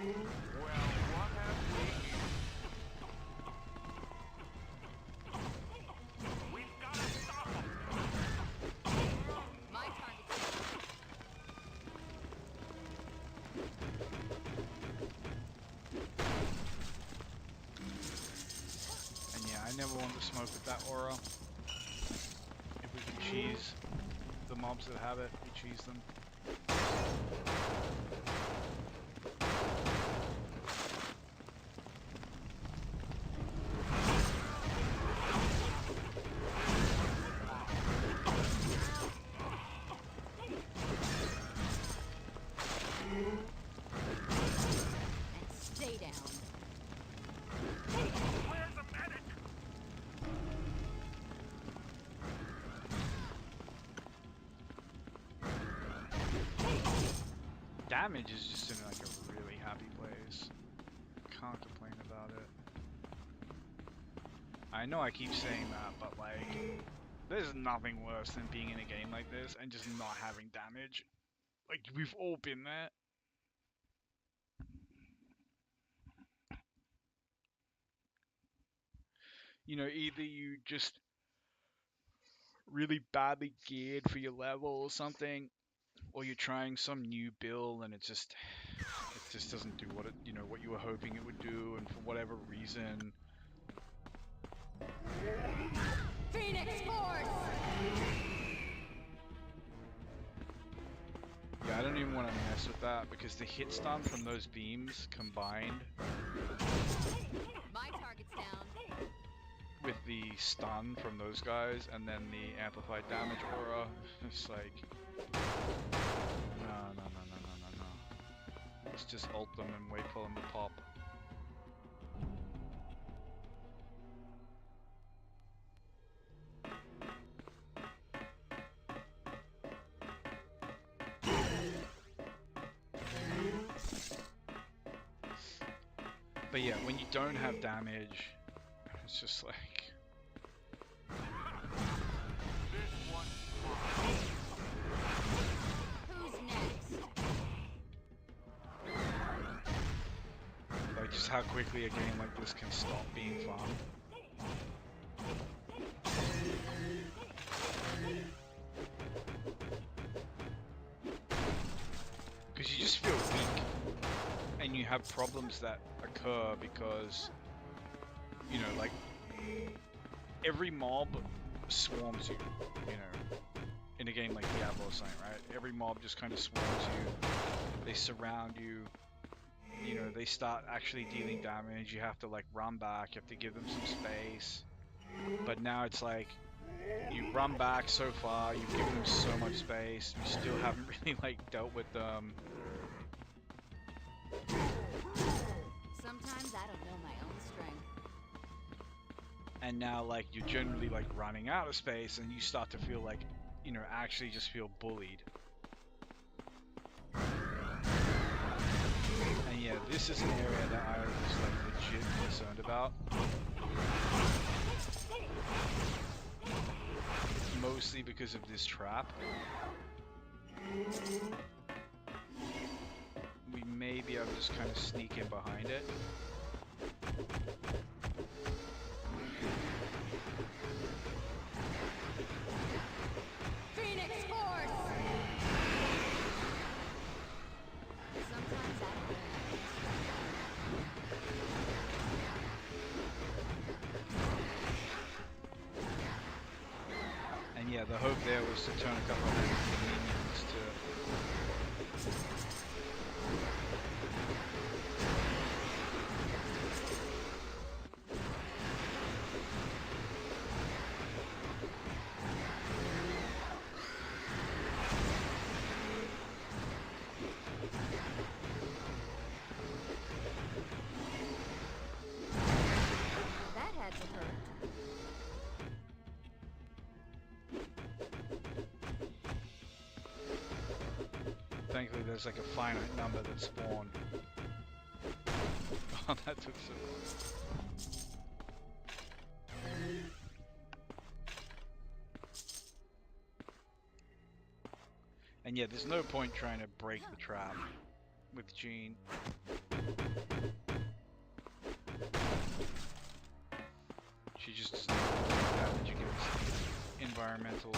Well, what have we? We've got to stop them. My target's And yeah, I never want to smoke with that aura. If we can cheese the mobs that have it, we cheese them. and stay down. Where's the medic? Damage is just in like a really happy place. Can't complain about it. I know I keep saying that, but like, there's nothing worse than being in a game like this and just not having damage. Like, we've all been there. You know, either you just really badly geared for your level or something, or you're trying some new build and it just doesn't do what it, you know, what you were hoping it would do, and for whatever reason. Phoenix Force! Yeah, I don't even want to mess with that because the hit stun from those beams combined My target's down. with the stun from those guys and then the amplified damage aura. It's like, no. Let's just ult them and wait for them to pop. But yeah, when you don't have damage, it's just like... Who's next? Like, just how quickly a game like this can stop being fun. Because you just feel weak. And you have problems that occur because, you know, like, every mob swarms you, you know, in a game like Diablo or something, right? Every mob just kind of swarms you, they surround you, you know, they start actually dealing damage, you have to like run back, you have to give them some space. But now it's like, you run back so far, you've given them so much space, you still haven't really like dealt with them. Sometimes I don't know my own strength. And now like you're generally like running out of space and you start to feel like, you know, actually just feel bullied. And yeah, this is an area that I was like legit concerned about. Mostly because of this trap. We may be able to just kind of sneak in behind it. Phoenix Force! Sometimes I don't know. And yeah, the hope there was to turn a couple of minions to... That had to hurt. Thankfully there's like a finite number that spawn. Oh, that took so long. And yeah, there's no point trying to break the trap with Jean. She just doesn't do the damage against environmentals.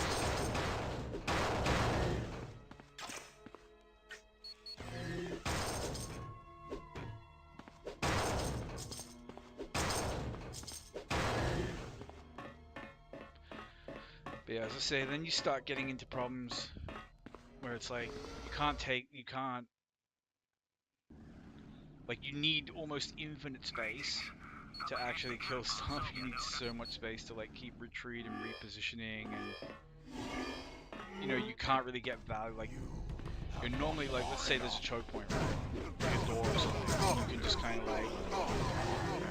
But yeah, as I say, then you start getting into problems where it's like, you can't, like you need almost infinite space to actually kill stuff. You need so much space to like keep retreat and repositioning, and you know, you can't really get value. Like, you're normally like, let's say there's a choke point, right? Like a door or something. You can just kind of like,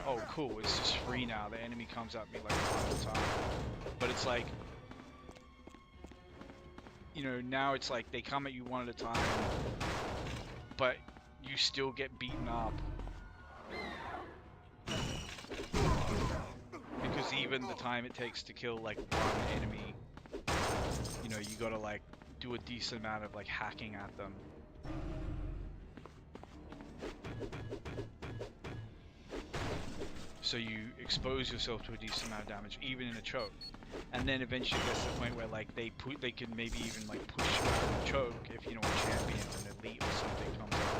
oh cool, it's just free now. The enemy comes at me like one at a time. But it's like, you know, now it's like they come at you one at a time, but you still get beaten up. Because even the time it takes to kill like one enemy, you know, you gotta like do a decent amount of like hacking at them. So you expose yourself to a decent amount of damage, even in a choke. And then eventually it gets to the point where like they can maybe even like push you out of the choke if, you know, a champion or an elite or something comes out.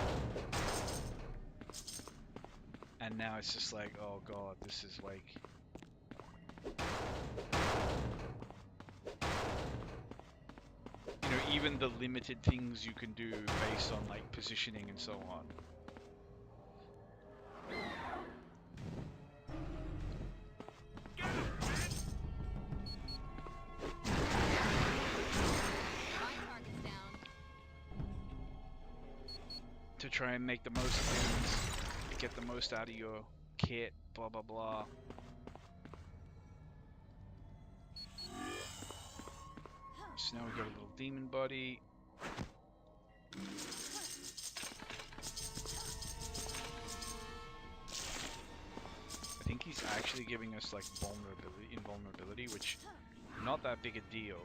And now it's just like, oh god, this is like... You know, even the limited things you can do based on like positioning and so on. try and make the most things, get the most out of your kit, blah blah blah. So now we got a little demon buddy. I think he's actually giving us like invulnerability, which not that big a deal.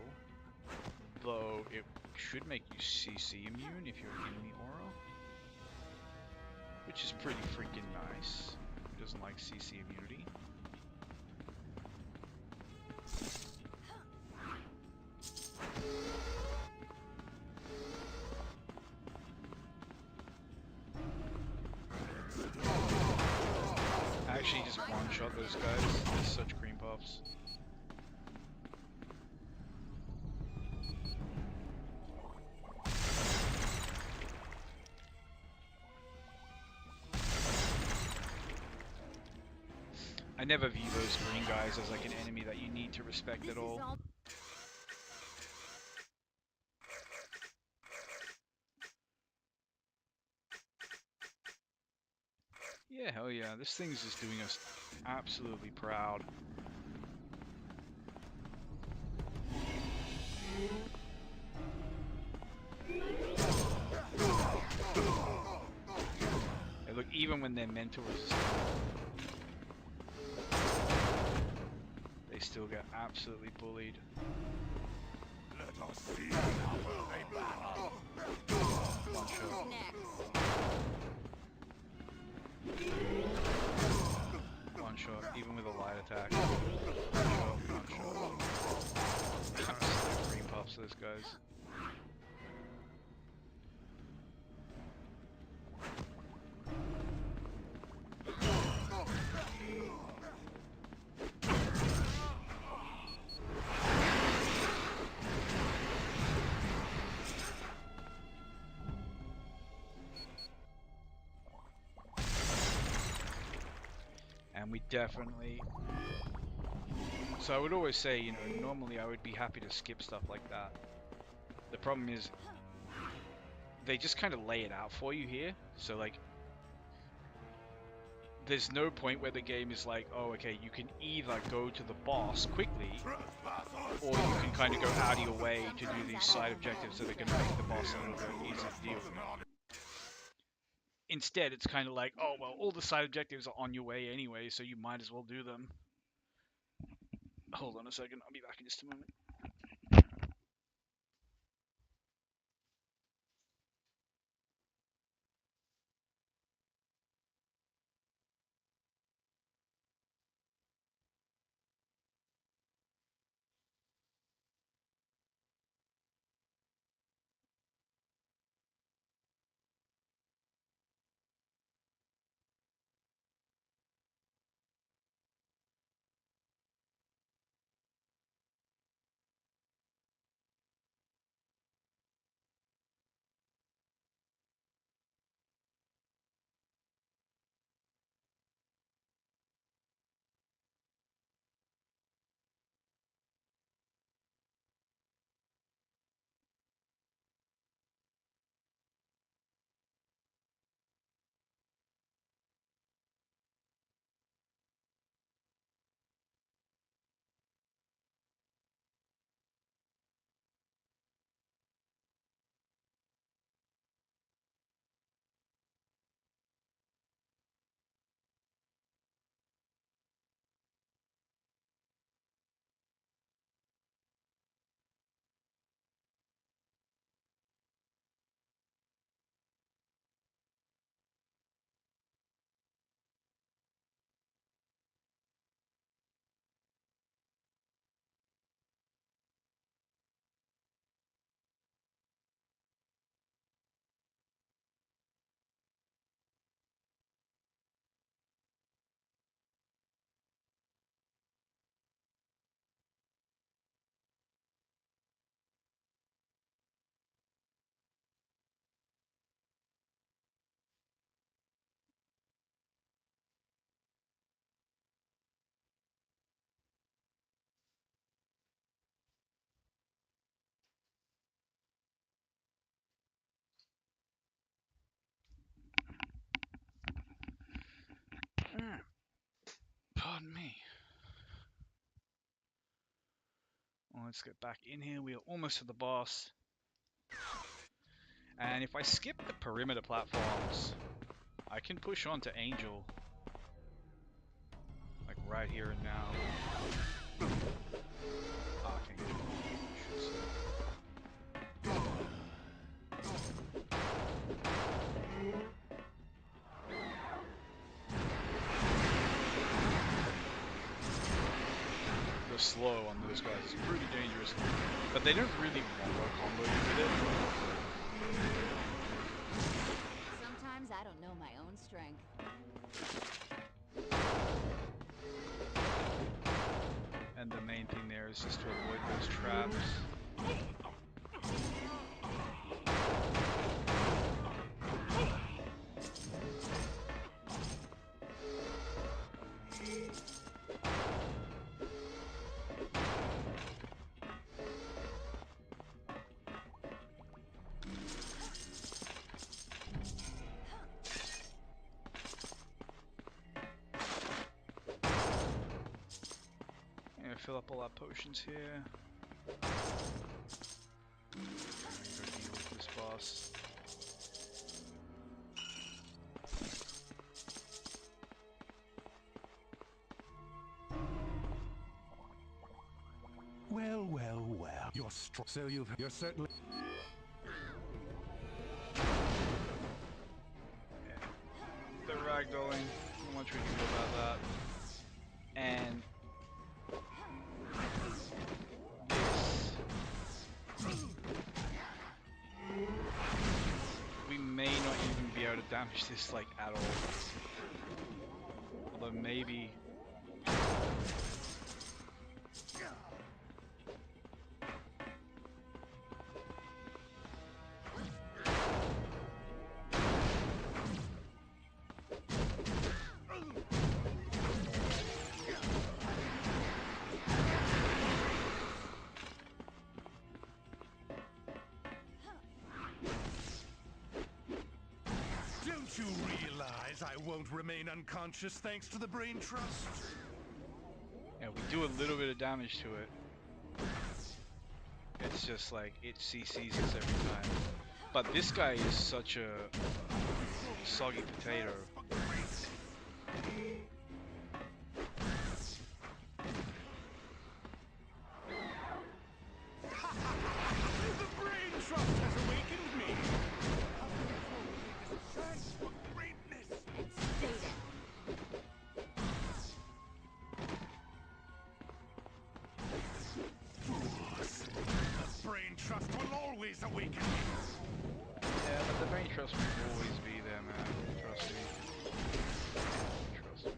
Though it should make you CC immune if you're in the aura. Which is pretty freaking nice. Who doesn't like CC immunity? Actually, just one-shot those guys. They're such cream puffs. I never view those green guys as like an enemy that you need to respect at all. Yeah, hell yeah, this thing's just doing us absolutely proud. Hey, look, even when they're mental resistant, they still get absolutely bullied. Let us see a battle. One shot. One shot, even with a light attack. One shot. Absolute green puffs, those guys. And we definitely... So I would always say, you know, normally I would be happy to skip stuff like that. The problem is, they just kind of lay it out for you here. So like, there's no point where the game is like, oh, okay, you can either go to the boss quickly, or you can kind of go out of your way to do these side objectives that are going to make the boss a little bit easier to deal with. Instead, it's kind of like, oh, well, all the side objectives are on your way anyway, so you might as well do them. Hold on a second, I'll be back in just a moment. let's get back in here. We are almost to the boss. And if I skip the perimeter platforms, I can push on to Angel. Like right here and now. Archangel, I should say. The slow on those guys is pretty dangerous, but they don't really want to combo you with it. Sometimes I don't know my own strength. And the main thing there is just to avoid those traps. Fill up all our potions here. Go deal with this boss. Well, well, well. You're strong. So you're certainly. The ragdolling. Not much we can do about that. And we may not even be able to damage this like at all. Although maybe. Don't you realize I won't remain unconscious thanks to the brain trust? Yeah, we do a little bit of damage to it. It's just like it CCs us every time. But this guy is such a soggy potato. The brain trust has awakened me. Stay down. The brain trust will always awaken me. Yeah, but the brain trust will always be there, man. Trust me. Trust me.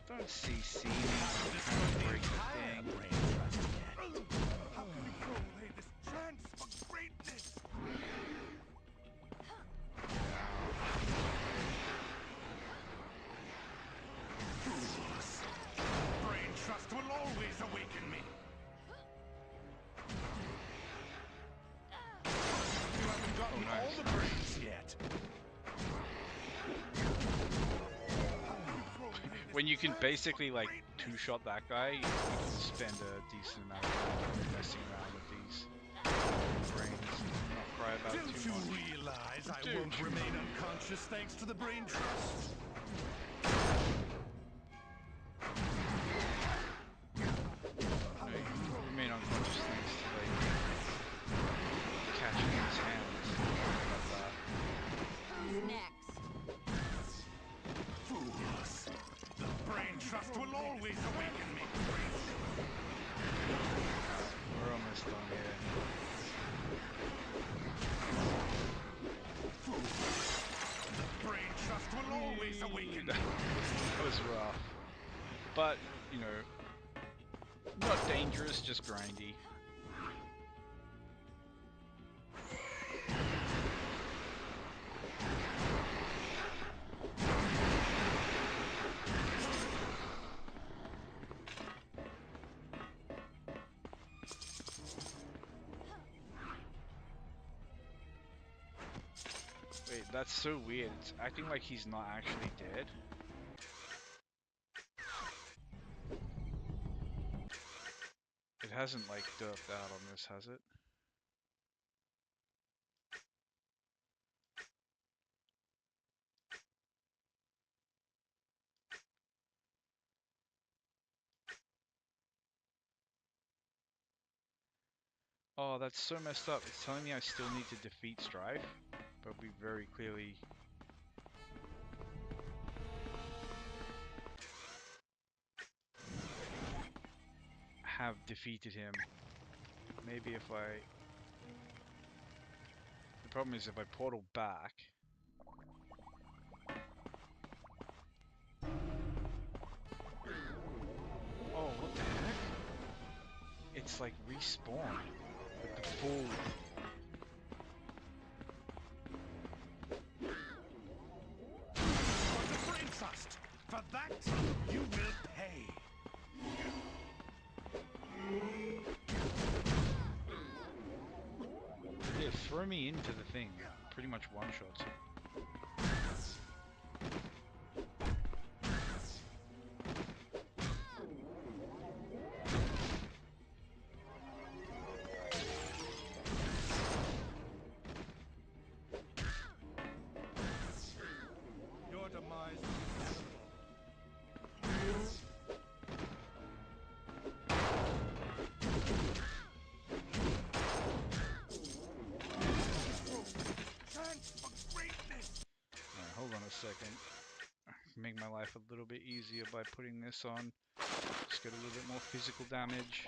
Don't CC me. Break the thing. How can we throw away this chance for greatness? Brain trust will always awaken me. You haven't gotten Oh, nice. all the brains yet. When you can basically like two-shot that guy, you can spend a decent amount of time messing around with these brains. Not cry about it Don't too you much. realize I Don't won't you remain unconscious thanks to the brain trust? No, you remain unconscious thanks to like catching his hands. Like that. Who's next? Fools. The brain trust will always awaken me. We're almost done here. The brain trust will always awaken me. That was rough. But, you know, not dangerous, just grindy. Wait, that's so weird. It's acting like he's not actually dead. hasn't like derped out on this, has it? Oh, that's so messed up. It's telling me I still need to defeat Strife, but we very clearly have defeated him. Maybe if I... The problem is if I portal back... Oh, what the heck? It's like respawn with the full... For the brain trust! For that, you will pay! Yeah, throw me into the thing. Pretty much one-shots. Your demise chance for greatness! Alright, hold on a second. Make my life a little bit easier by putting this on. Just get a little bit more physical damage.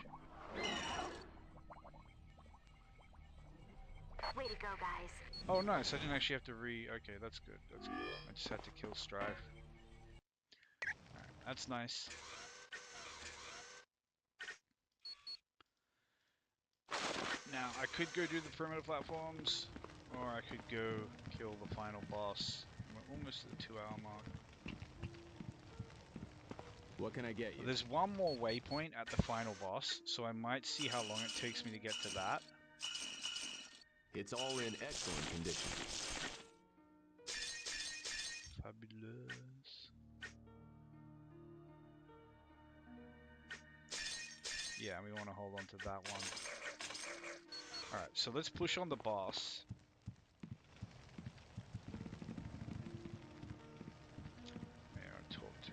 Way to go, guys. Oh nice, I didn't actually have to okay, that's good, that's good. I just had to kill Strife. Alright, that's nice. Now, I could go do the perimeter platforms, or I could go kill the final boss. We're almost at the 2-hour mark. What can I get you? There's one more waypoint at the final boss, so I might see how long it takes me to get to that. It's all in excellent condition. Fabulous. Yeah, we want to hold on to that one. Alright, so let's push on the boss. May I talk to...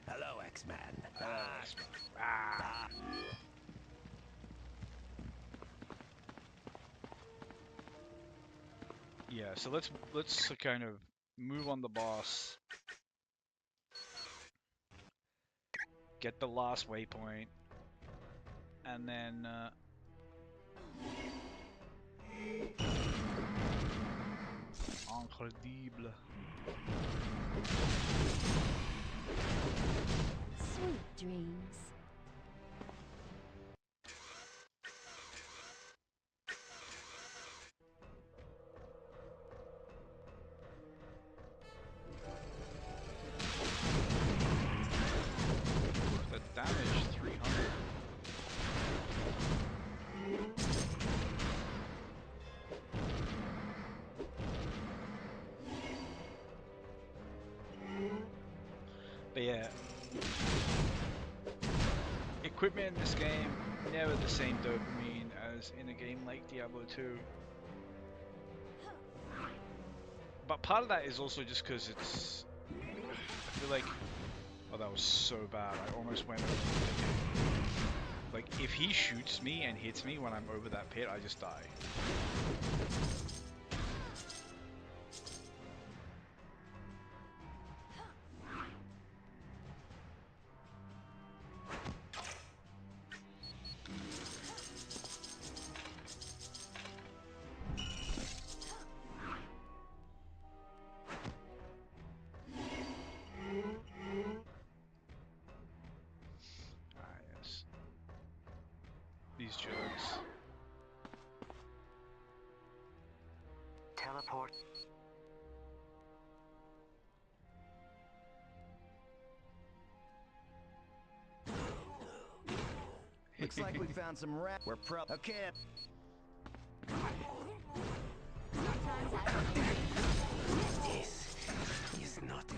Hello, X-Man. Ah. Yeah, so let's kind of move on the boss. Get the last waypoint. And then Incredible. Sweet dreams. The damage 300. But yeah, equipment in this game, never the same dopamine as in a game like Diablo 2. But part of that is also just because it's, I feel like, oh that was so bad, I almost went over the pit. Like if he shoots me and hits me when I'm over that pit, I just die. These jugs. Teleport. Looks like we found some rat. We're okay. This is not good.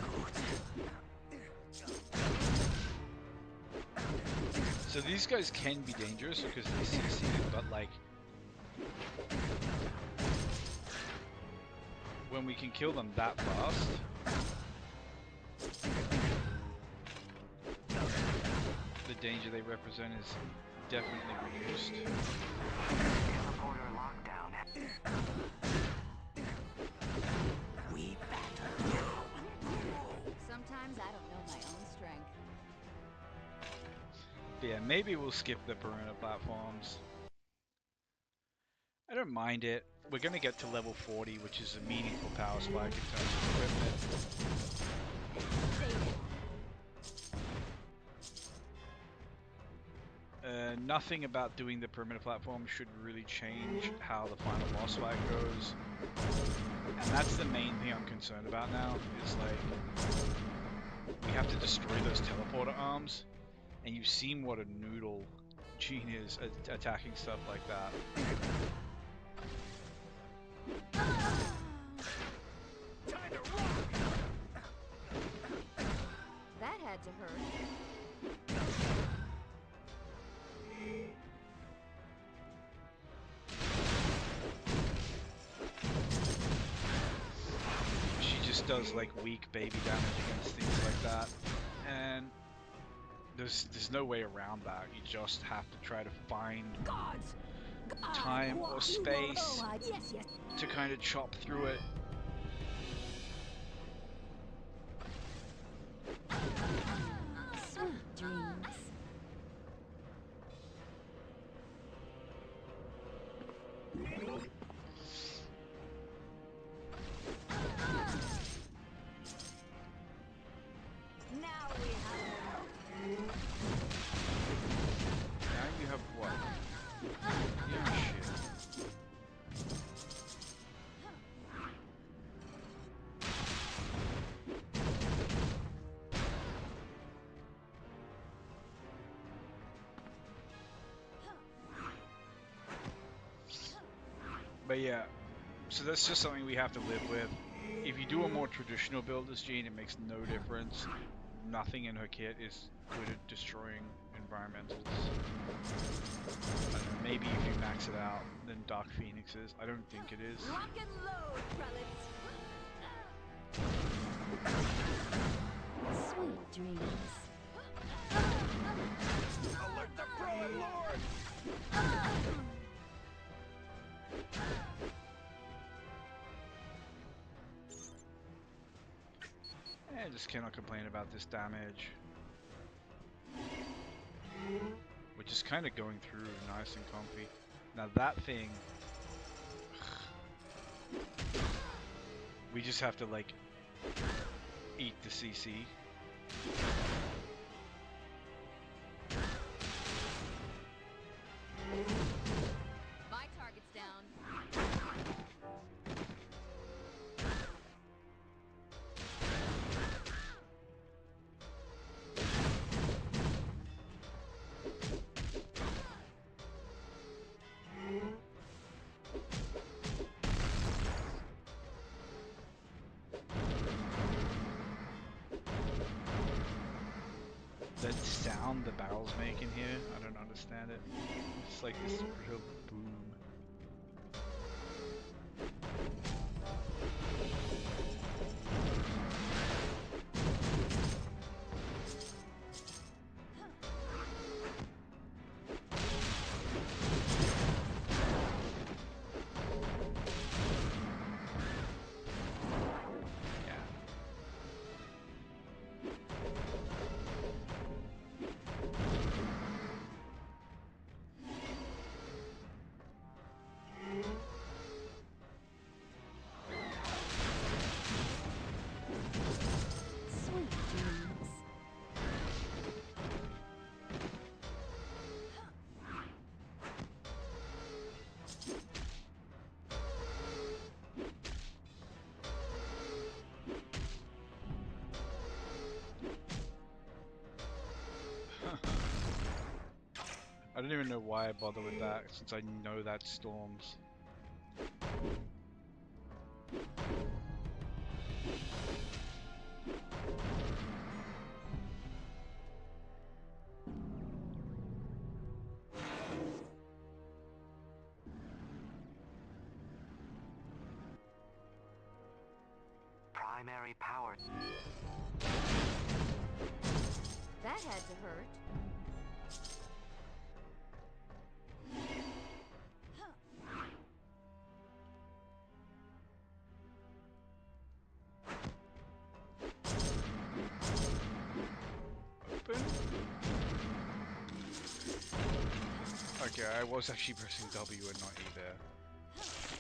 So these guys can be dangerous because they succeeded, but like when we can kill them that fast, the danger they represent is definitely reduced. Sometimes I don't know my own strength. But yeah, maybe we'll skip the perimeter platforms. I don't mind it. We're gonna get to level 40, which is a meaningful power spike in terms of equipment. Nothing about doing the perimeter platform should really change how the final boss fight goes. And that's the main thing I'm concerned about now, is like, we have to destroy those teleporter arms, and you've seen what a noodle Gene is at attacking stuff like that. That had to hurt. She just does like weak baby damage against things like that, and there's no way around that. You just have to try to find time or space to kind of chop through it. Sweet dreams. Now we have Now you have what? Yeah, shit. But yeah, so that's just something we have to live with. If you do a more traditional build as Jean, it makes no difference. Nothing in her kit is good at destroying environmentals. I don't know, maybe if you max it out, then Dark Phoenix is. I don't think it is. lock and load, prelates. Sweet dreams. Alert the Prolin Lord! I just cannot complain about this damage. We're just kind of going through nice and comfy. Now that thing, we just have to like eat the CC. My target's down. That sound the barrels make in here, I don't understand it. It's like this real boom. Yeah. Sweet dreams. I don't even know why I bother with that, since I know that storms. primary power. That had to hurt. Open. Okay, I was actually pressing W and not E there.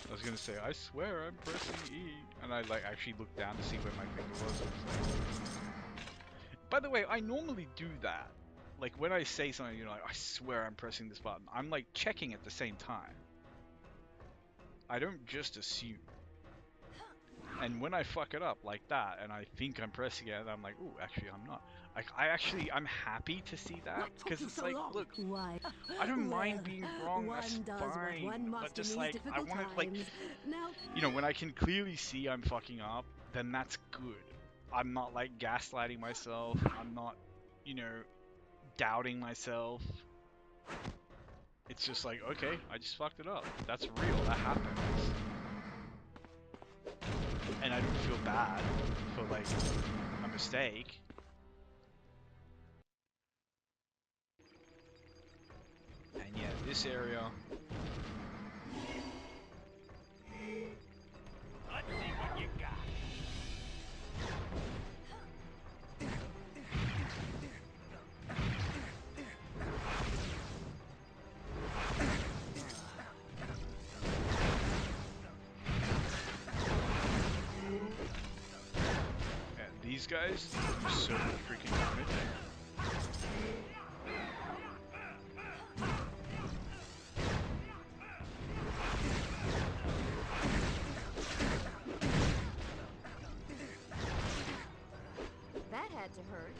I was gonna say, I swear I'm pressing E, and I like actually looked down to see where my finger was. And it's like... By the way, I normally do that. Like when I say something, you know, like I swear I'm pressing this button. I'm like checking at the same time. I don't just assume. And when I fuck it up like that, and I think I'm pressing it, I'm like, ooh, actually I'm not. Like I'm happy to see that What took because you it's so like, long? look, Why? I don't mind Well, being wrong. one That's does what fine. one must But just in like these I difficult want to like, times. Now, you know, when I can clearly see I'm fucking up, then that's good. I'm not like gaslighting myself. I'm not, you know, doubting myself. It's just like, okay, I just fucked it up. That's real. That happens. And I don't feel bad for like a mistake. And yeah, this area. Let's see what you got. And these guys do so much freaking damage. That had to hurt.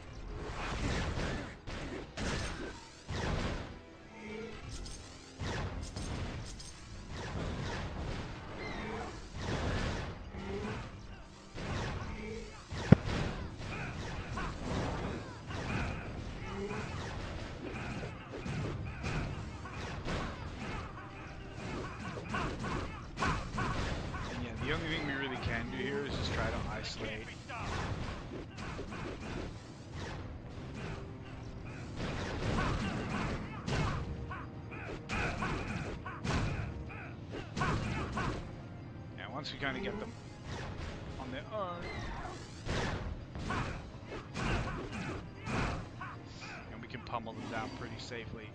And yeah, the only thing we really can do here is just try to isolate. Yeah, once we kind of get them on their own, and we can pummel them down pretty safely.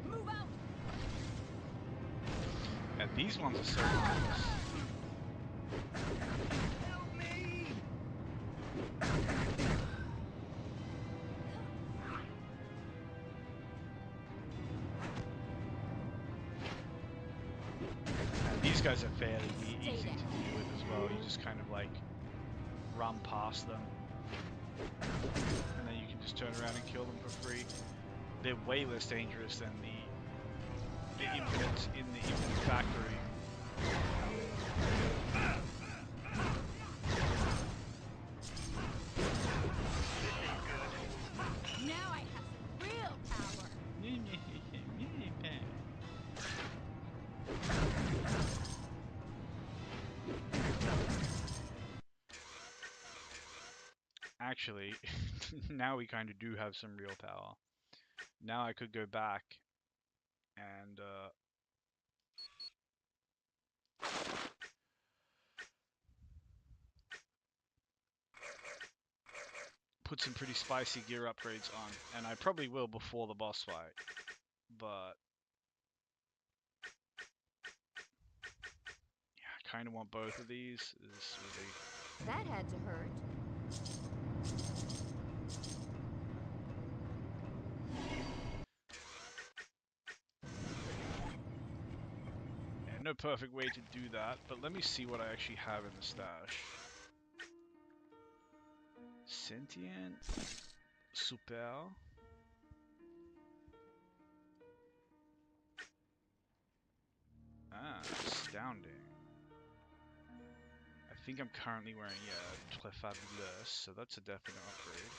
move out. And these ones are so nice. And these guys are fairly easy to deal with as well. You just kind of like run past them, and then you can just turn around and kill them for free. They're way less dangerous than the Infinite in the Infinite Factory. Now I have some real power. Actually, now we kind of do have some real power. Now I could go back and put some pretty spicy gear upgrades on, and I probably will before the boss fight, but yeah, I kind of want both of these. This really... That had to hurt. Yeah, no perfect way to do that, but let me see what I actually have in the stash. Sentient, super. Ah, astounding. I think I'm currently wearing, yeah, Très Fabulous, so that's a definite upgrade.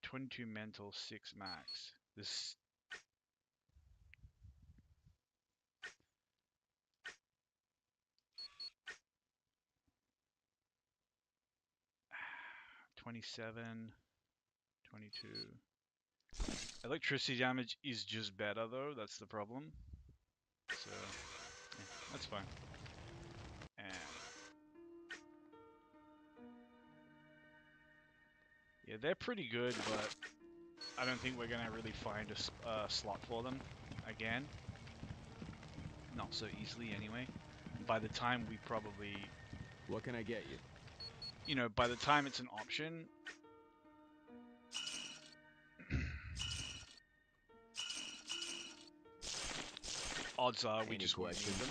22 mental, 6 max. This. $27, 22. Electricity damage is just better though, that's the problem. So, yeah, that's fine. And yeah, they're pretty good, but I don't think we're gonna really find a slot for them again. Not so easily anyway. And by the time we probably, What can I get you? you know, by the time it's an option, odds are we Any just won't need questions? them.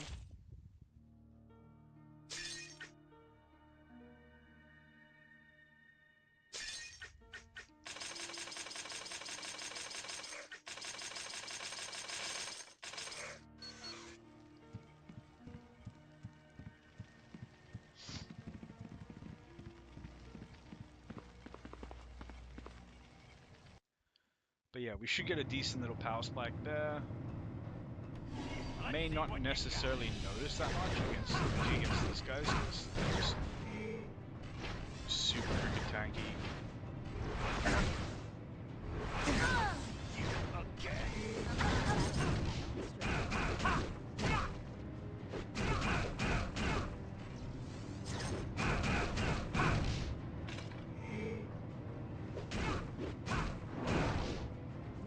But yeah, we should get a decent little power spike there. May not necessarily notice that much against these guys because they're just super freaking tanky.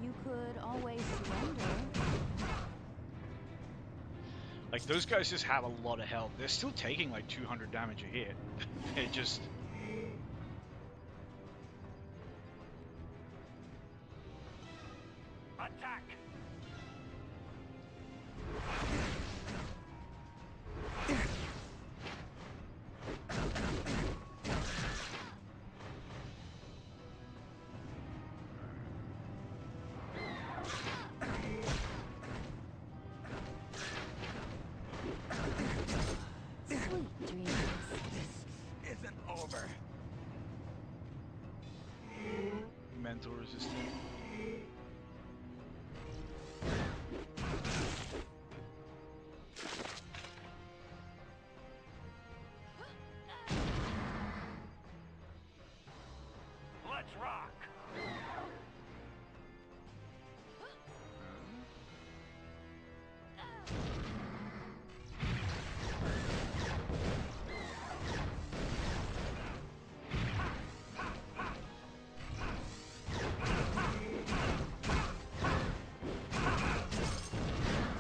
You could always surrender. Like those guys just have a lot of health. They're still taking like 200 damage a hit. They just Attack! Sweet dreams. Isn't over. mental resistant. Let's rock!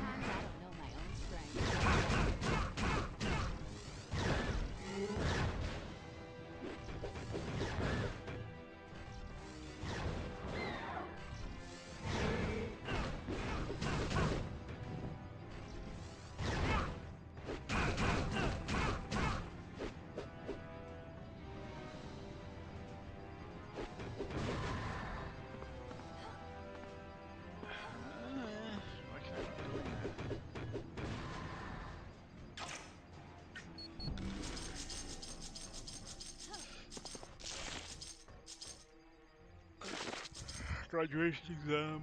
Sometimes I don't know my own strength. Why can I not do that? Graduation exam.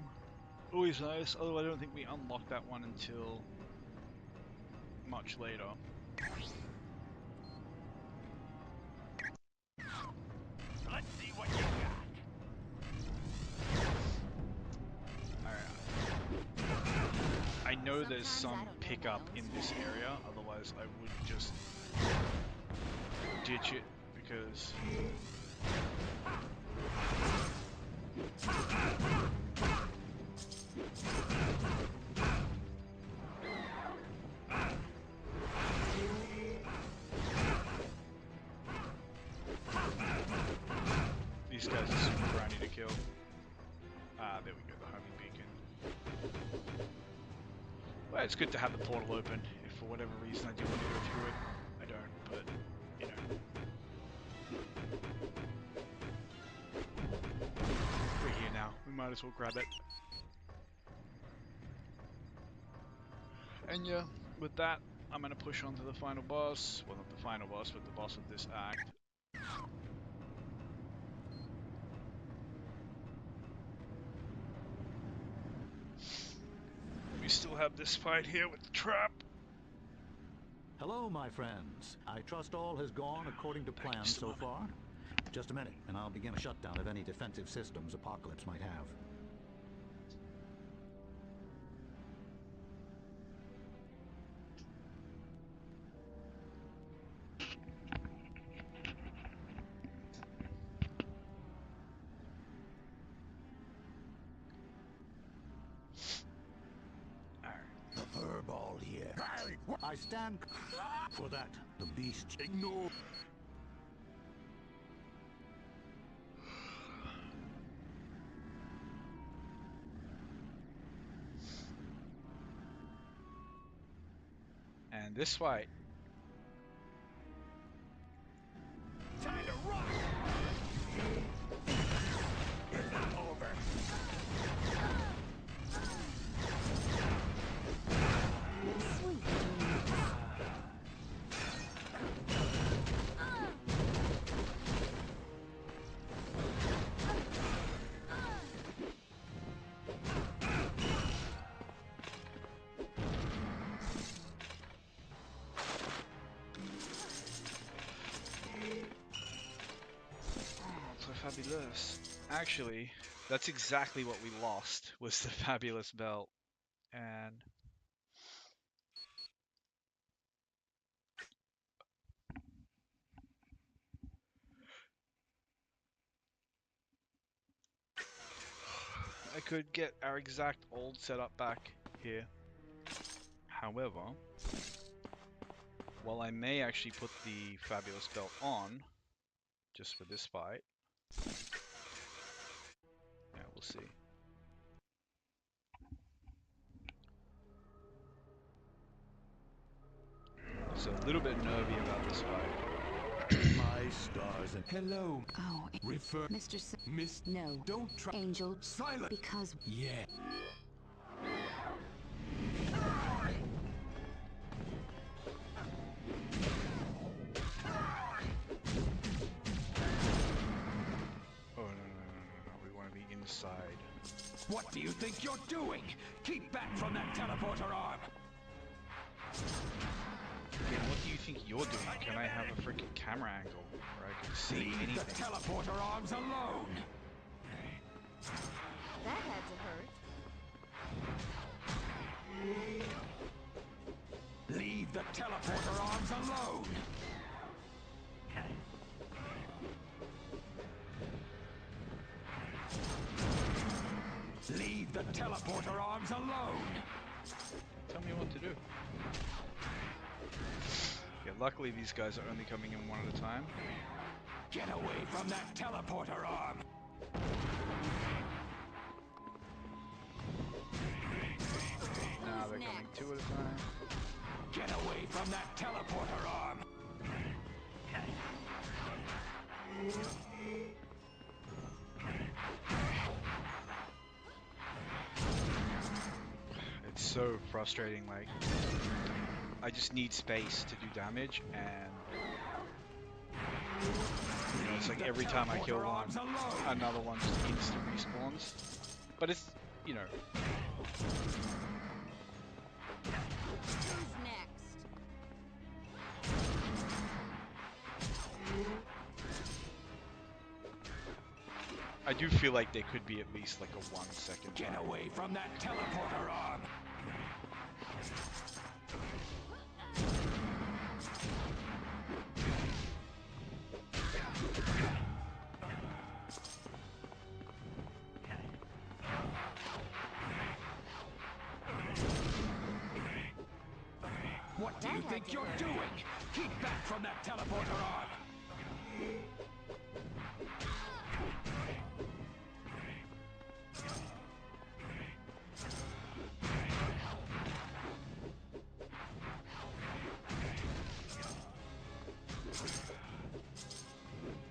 Always nice, although I don't think we unlock that one until much later. Let's see what you got. Alright. I know there's Sometimes I some don't know my pickup own in this area, otherwise I would just ditch it because these guys are super grindy to kill. Ah, there we go, the homing beacon. Well, it's good to have the portal open. If for whatever reason I do want to go through it, I don't, but, you know. We're here now. We might as well grab it. And yeah, with that, I'm going to push on to the final boss. Well, not the final boss, but the boss of this act. have this fight here with the trap. Hello, my friends. I trust all has gone according to plan so far. Just a minute, and I'll begin a shutdown of any defensive systems Apocalypse might have. The furball here. I stand for that. The beast ignore. And this fight. Time to rock! It's not over. Sweet dreams. So fabulous. Actually, that's exactly what we lost, was the fabulous belt. And I could get our exact old setup back here. However, while I may actually put the fabulous belt on, just for this fight, yeah, we'll see. So a little bit nervy about this fight. My stars and hello. Oh, Refer. Mr. Miss. No. Don't try. Angel. Silent. Because Yeah. Oh no, we want to be inside. What do you think you're doing? Keep back from that teleporter arm! Yeah, what do you think you're doing? Can I have a freaking camera angle where I can see Leave the anything? teleporter arms alone! That had to hurt. Leave the teleporter arms alone! Leave the teleporter arms alone! Tell me what to do. Yeah, luckily these guys are only coming in one at a time. Get away from that teleporter arm! Now they're coming next? two at a time. Get away from that teleporter arm! It's so frustrating, like, I just need space to do damage, and you know, it's like every time I kill one, another one just instant respawns. But it's, you know, Who's next? I do feel like there could be at least like a 1 second Get time. away from that teleporter arm! What do you think you're doing? Keep back from that teleporter arm!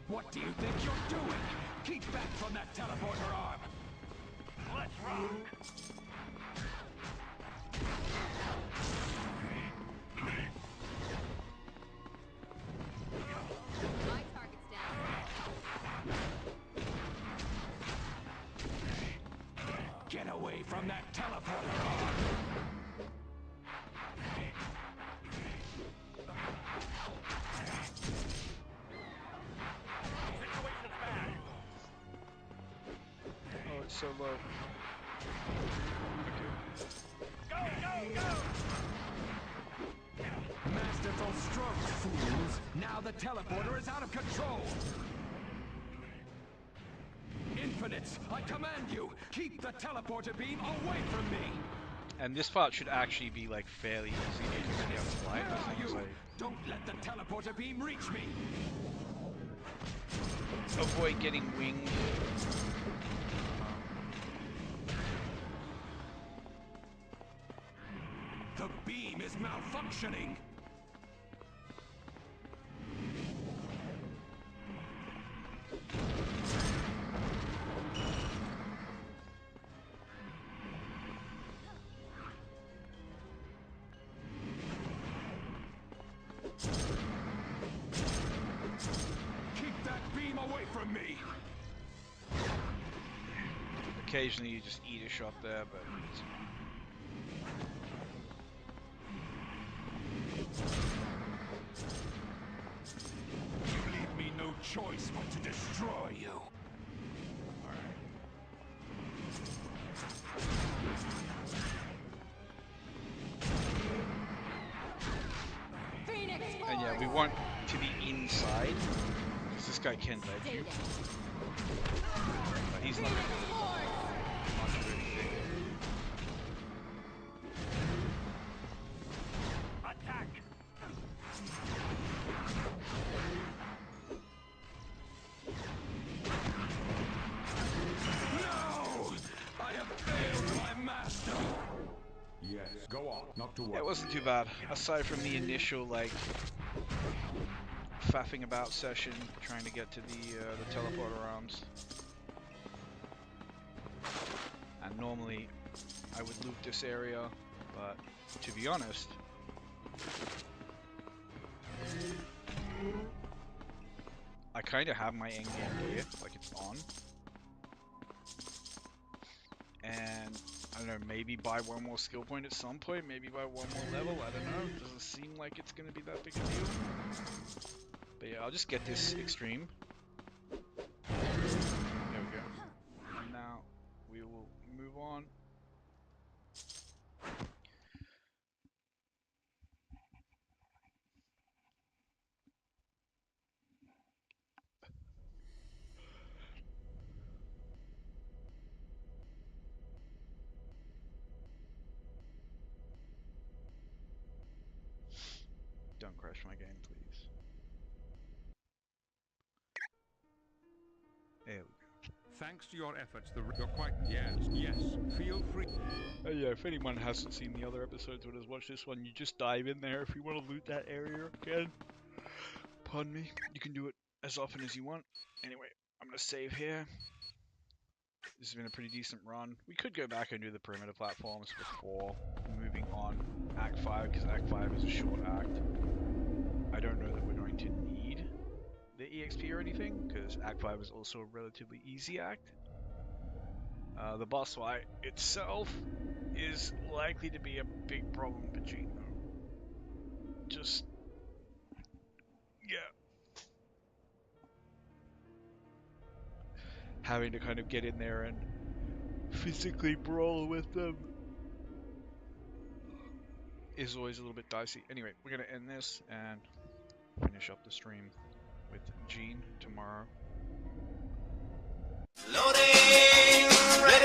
What do you think you're doing? Keep back from that teleporter arm! Let's rock! My target's down. Get away from that teleporter arm! so low. Masterful strokes, fools! Now the teleporter is out of control! Infinites, I command you, keep the teleporter beam away from me! And this part should actually be like fairly easy because you have flight Where as are long as you? I Don't let the teleporter beam reach me! avoid getting winged. The beam is malfunctioning! Keep that beam away from me! Occasionally you just eat a shot there, but it's... You leave me no choice but to destroy you. Phoenix And yeah, we want to be inside, because this guy can ledge you. But he's not much of anything. Attack! No! I have failed my master! Yes, go on. Not to Yeah, worry. it wasn't too bad, aside from the initial, like, faffing about session, trying to get to the teleporter arms. And normally, I would loot this area, but to be honest, I kind of have my endgame gear, like it's on. And I don't know, maybe buy one more skill point at some point, maybe buy one more level, I don't know. Doesn't seem like it's gonna be that big a deal. But yeah, I'll just get this extreme. There we go. And now we will move on. Don't crash my game, please. There we go. Thanks to your efforts, you're quite... Yes, feel free. Yeah, if anyone hasn't seen the other episodes or has watched this one, you just dive in there if you want to loot that area again. Pardon me. You can do it as often as you want. Anyway, I'm going to save here. This has been a pretty decent run. We could go back and do the perimeter platforms before moving on Act 5, because Act 5 is a short act. I don't know that we're going to need the EXP or anything, because Act 5 is also a relatively easy act. The boss fight itself is likely to be a big problem for Gene, though. Just... yeah. Having to kind of get in there and physically brawl with them is always a little bit dicey. Anyway, we're going to end this and finish up the stream with Gene tomorrow. Loading! Ready!